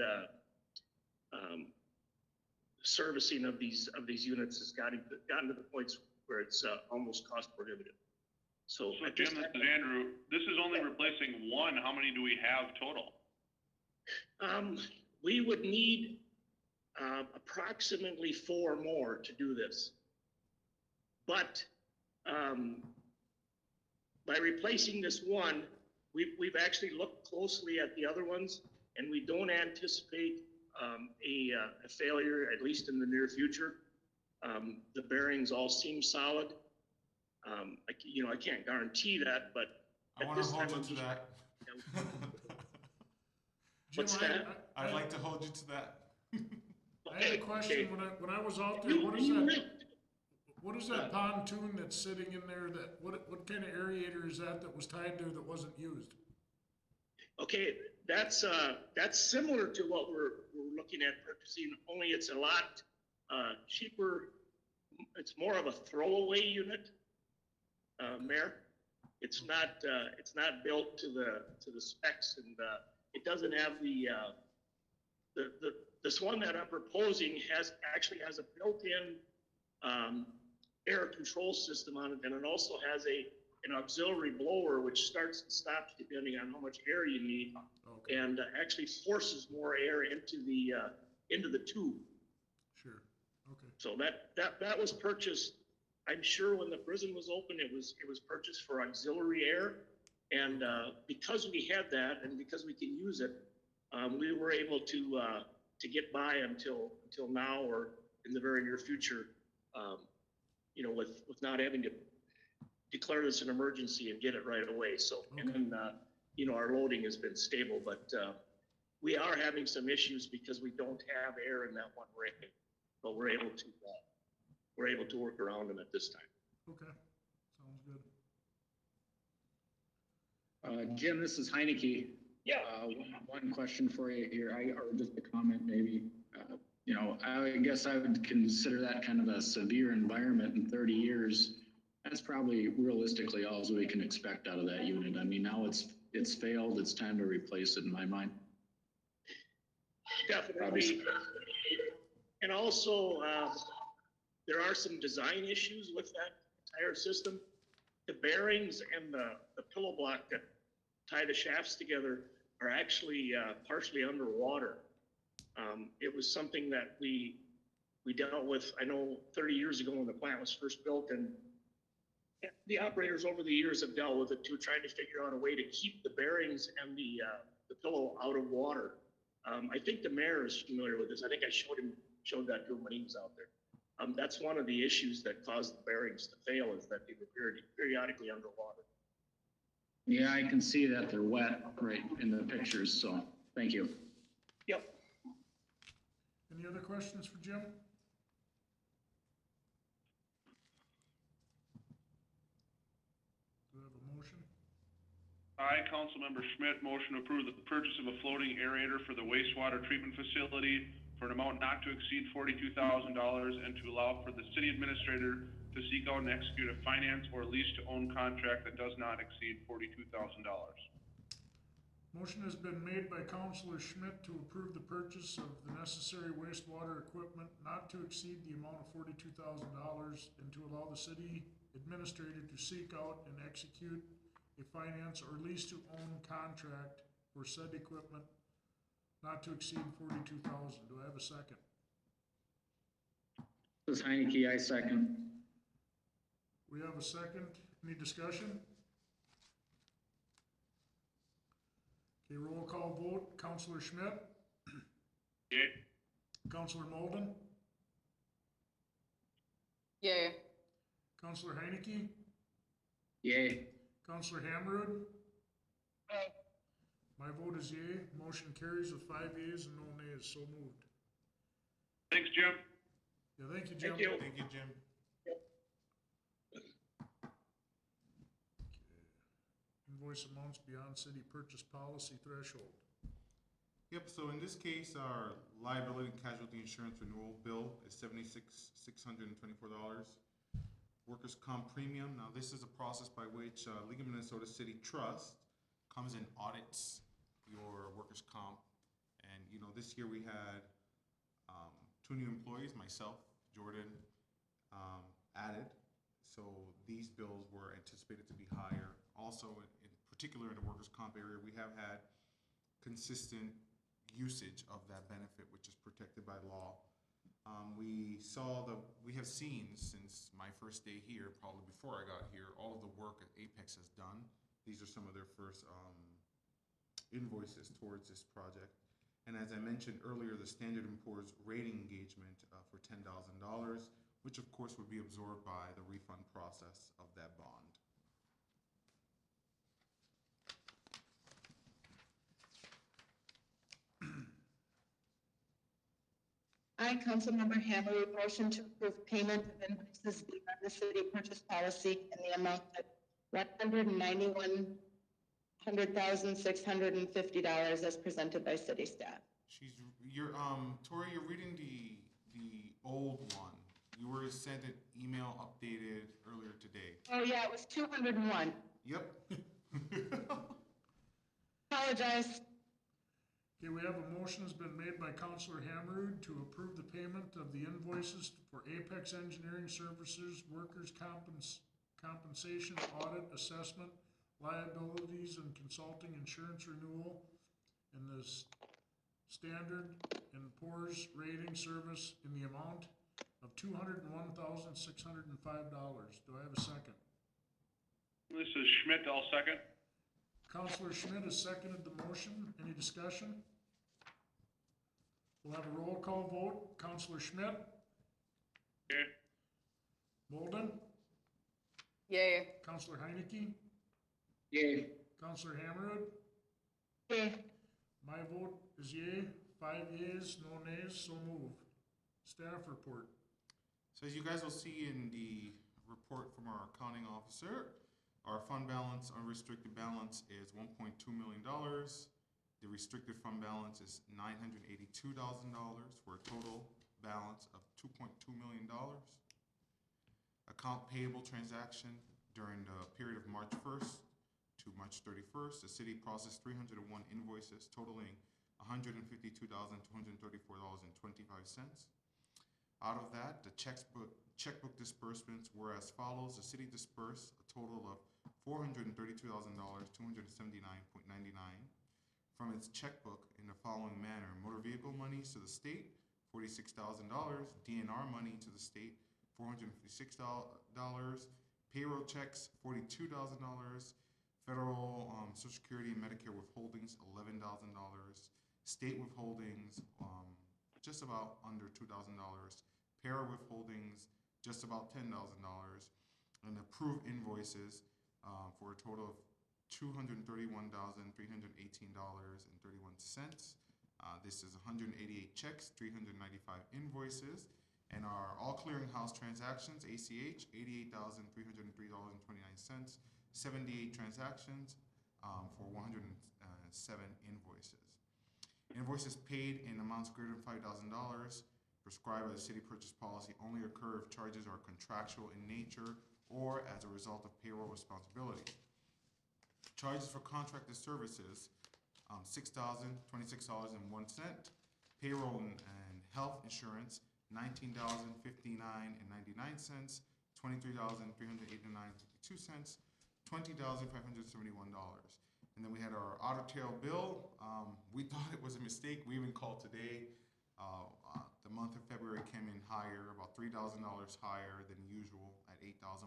servicing of these units has gotten to the points where it's almost cost prohibitive. So Jim, this is Andrew. This is only replacing one. How many do we have total? We would need approximately 4 more to do this. But by replacing this one, we've actually looked closely at the other ones, and we don't anticipate a failure, at least in the near future. The bearings all seem solid. I can't guarantee that, but I at wanna this hold time, you I'm to just. that. Jim, What's that? I'd like to hold you to that. I had a question, when I was out there, what is that pontoon that's sitting in there, what kind of aerator is that was tied there that wasn't used? Okay, that's similar to what we're looking at purchasing, only it's a lot cheaper. It's more of a throwaway unit, Mayor. It's not built to the specs, and it doesn't have this one that I'm proposing actually has a built-in air control system on it, and it also has an auxiliary blower which starts and stops depending on how much air you need, Okay, and actually forces more air into the tube. sure, okay. So that was purchased, I'm sure when the prison was open, it was purchased for auxiliary air. And because we had that and because we can use it, we were able to get by until now or in the very near future, with not having to declare this an emergency and get it right away. So, Okay. and our loading has been stable, but we are having some issues because we don't have air in that one rig, but we're able to work around them at this time. Okay, sounds good. Jim, this is Heineke. Yeah. One question for you here, or just a comment maybe. I guess I would consider that kind of a severe environment in 30 years. That's probably realistically all we can expect out of that unit. I mean, now it's failed. It's time to replace it in my mind. Definitely. And also, there are some design issues with that entire system. The bearings and the pillow block that tie the shafts together are actually partially underwater. It was something that we dealt with, I know 30 years ago when the plant was first built, and the operators over the years have dealt with it too, trying to figure out a way to keep the bearings and the pillow out of water. I think the mayor is familiar with this. I think I showed that to him when he was out there. That's one of the issues that caused the bearings to fail, is that they were periodically underwater. Yeah, I can see that they're wet right in the pictures, so thank you. Yep. Any other questions for Jim? Do I have a motion? I, Councilmember Schmidt, motion to approve the purchase of a floating aerator for the wastewater treatment facility for an amount not to exceed $42,000 and to allow for the city administrator to seek out and execute a finance or lease to own contract that does not exceed $42,000. Motion has been made by Councilor Schmidt to approve the purchase of the necessary wastewater equipment not to exceed the amount of $42,000 and to allow the city administrator to seek out and execute a finance or lease to own contract for said equipment not to exceed $42,000. Do I have a second? This is Heineke, I second. We have a second. Any discussion? Okay, roll call vote. Councilor Schmidt? Yay. Councilor Molden? Yay. Councilor Heineke? Yay. Councilor Hammerud? Aye. My vote is yea. Motion carries with 5 yeas and no nays. So moved. Thanks, Jim. Yeah, thank you, Jim. Thank you. Thank you, Jim. Invoice amounts beyond city purchase policy threshold. Yep, so in this case, our liability and casualty insurance renewal bill is $624. Workers' comp premium, now this is a process by which League of Minnesota City Trust comes and audits your workers' comp. And, this year we had 2 new employees, myself, Jordan, added. So these bills were anticipated to be higher. Also, in particular in the workers' comp area, we have had consistent usage of that benefit, which is protected by law. We have seen since my first day here, probably before I got here, all of the work that Apex has done. these are some of their first invoices towards this project. And as I mentioned earlier, the Standard & Poor's rating engagement for $10,000, which of course would be absorbed by the refund process of that bond. I, Councilmember Hammerud, motion to approve payment of invoices due on the city purchase policy in the amount of $191,650 as presented by city staff. Tori, you're reading the old one. You were sent an email updated earlier today. Oh, yeah, it was 201. Yep. Apologize. Okay, we have a motion has been made by Counselor Hammerud to approve the payment of the invoices for Apex Engineering Services, Workers' Compensation, Audit, Assessment, Liabilities, and Consulting Insurance Renewal, and the Standard & Poor's Rating Service in the amount of $201,605. Do I have a second? This is Schmidt, I'll second. Counselor Schmidt has seconded the motion. Any discussion? We'll have a roll call vote. Counselor Schmidt? Okay. Bolden? Yay. Counselor Heineke? Yay. Counselor Hammerud? Yay. My vote is yay. 5 yeas, no nays, so move. Staff report. So as you guys will see in the report from our accounting officer, our fund balance, unrestricted balance is $1.2 million. The restricted fund balance is $982,000 for a total balance of $2.2 million. Account payable transaction during the period of March 1st to March 31st, the city processed 301 invoices totaling $152,234.25. Out of that, the checkbook disbursements were as follows. The city dispersed a total of $432,279.99 from its checkbook in the following manner: motor vehicle monies to the state, $46,000; DNR money to the state, $456; payroll checks, $42,000; federal Social Security and Medicare withholdings, $11,000; state withholdings, just about under $2,000; para withholdings, just about $10,000, and approved invoices for a total of $231,318.31. This is 188 checks, 395 invoices, and our all clearinghouse transactions, ACH, $88,303.29, 78 transactions for 107 invoices. Invoices paid in amounts greater than $5,000 prescribed by the city purchase policy only occur if charges are contractual in nature or as a result of payroll responsibility. Charges for contracted services, $6,026.01. Payroll and health insurance, $19,059.99. $23,389.52. $20,571. And then we had our otter tail bill. We thought it was a mistake. We even called today. The month of February came in higher, about $3,000 higher than usual at $8,103.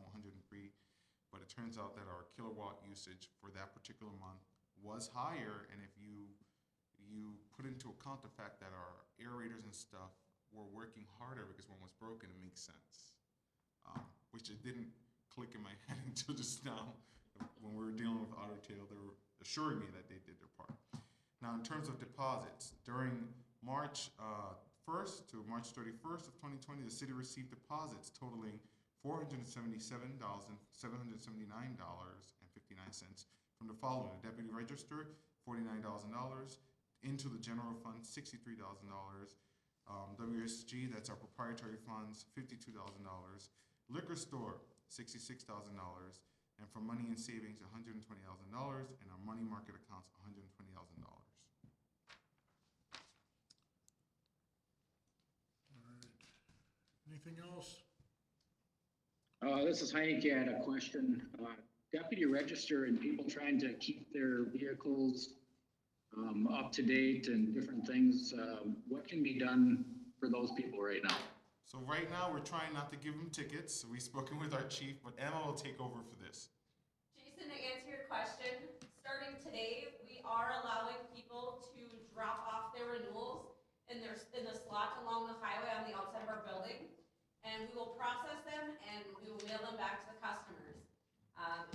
But it turns out that our kilowatt usage for that particular month was higher. And if you put into account the fact that our aerators and stuff were working harder because one was broken, it makes sense. Which it didn't click in my head until just now. When we were dealing with Otter Tail, they were assuring me that they did their part. Now, in terms of deposits, during March 1st to March 31st of 2020, the city received deposits totaling $477,779.59 from the following: the deputy register, $49,000; into the general fund, $63,000; WSG, that's our proprietary funds, $52,000; liquor store, $66,000; and for money and savings, $120,000; and our money market accounts, $120,000. All right. Anything else? This is Heineke. I had a question. Deputy register and people trying to keep their vehicles up to date and different things. What can be done for those people right now? So right now, we're trying not to give them tickets. We've spoken with our chief, but Emma will take over for this. Jason, Houston, to answer your question, starting today, we are allowing people to drop off their renewals in the slot along the highway on the outside of our building. And we will process them and we will mail them back to the customers.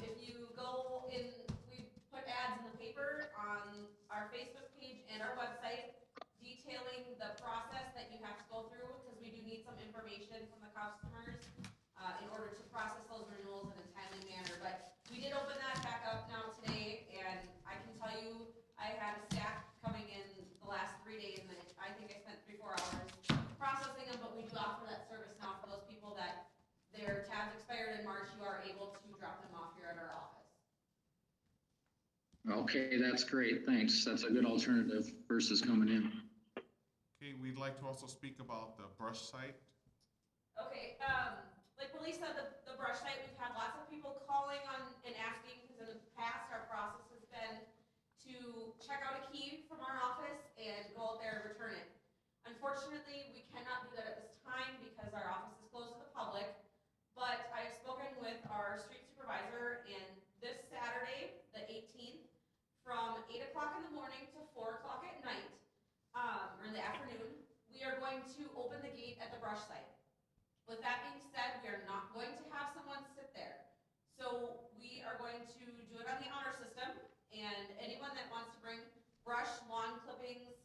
If you go in, we put ads in the paper on our Facebook page and our website detailing the process that you have to go through, because we do need some information from the customers in order to process those renewals in a timely manner. But we did open that back up now today, and I can tell you, I had a stack coming in the last 3 days, and I think I spent 3-4 hours processing them, but we do offer that service now for those people that their tabs expired in March. You are able to drop them off here at our office. Okay, that's great, thanks. That's a good alternative versus coming in. Okay, we'd like to also speak about the brush site. Okay, like Willie said, the brush site, we've had lots of people calling on and asking, because in the past, our process has been to check out a key from our office and go out there and return it. Unfortunately, we cannot do that at this time because our office is closed to the public, but I have spoken with our street supervisor, and this Saturday, the 18th, from 8 o'clock in the morning to 4 o'clock at night, or in the afternoon, we are going to open the gate at the brush site. With that being said, we are not going to have someone sit there. So we are going to do it on the honor system, and anyone that wants to bring brush, lawn clippings,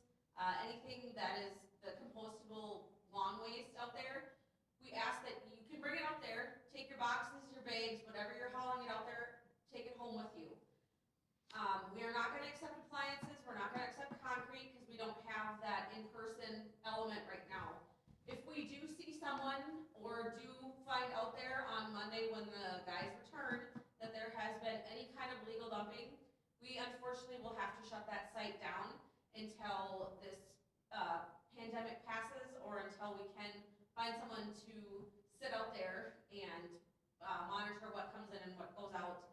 anything that is the compostable lawn waste out there, we ask that you can bring it out there, take your boxes, your bags, whatever you're hauling it out there, take it home with you. We are not going to accept appliances, we're not going to accept concrete, because we don't have that in-person element right now. If we do see someone or do find out there on Monday when the guys return that there has been any kind of legal dumping, we unfortunately will have to shut that site down until this pandemic passes, or until we can find someone to sit out there and monitor what comes in and what goes out.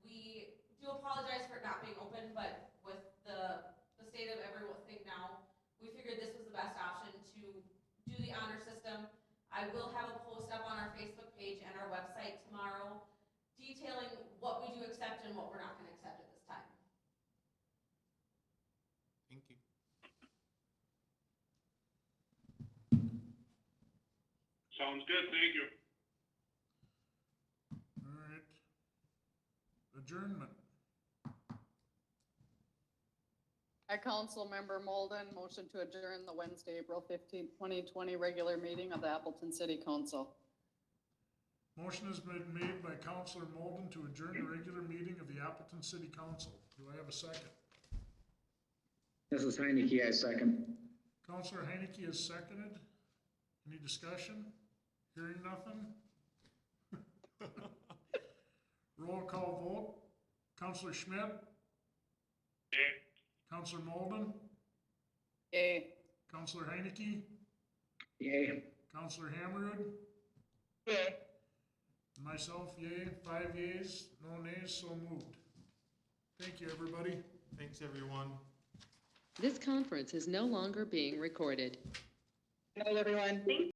We do apologize for it not being open, but with the state of everything now, we figured this was the best option to do the honor system. I will have a post up on our Facebook page and our website tomorrow detailing what we do accept and what we're not going to accept at this time. Thank you. Sounds good, thank you. All right. Adjournment. By Councilmember Molden, motion to adjourn the Wednesday, April 15th, 2020 regular meeting of the Appleton City Council. Motion has been made by Councilor Molden to adjourn the regular meeting of the Appleton City Council. Do I have a second? This is Heineke, I second. Councilor Heineke has seconded. Any discussion? Hearing nothing? Roll call vote. Councilor Schmidt? Yay. Councilor Molden? Yay. Councilor Heineke? Yay. Councilor Hammerud? Yay. Myself, yay. 5 yeas, no nays, so moved. Thank you, everybody. Thanks, everyone. This conference is no longer being recorded. Good night, everyone.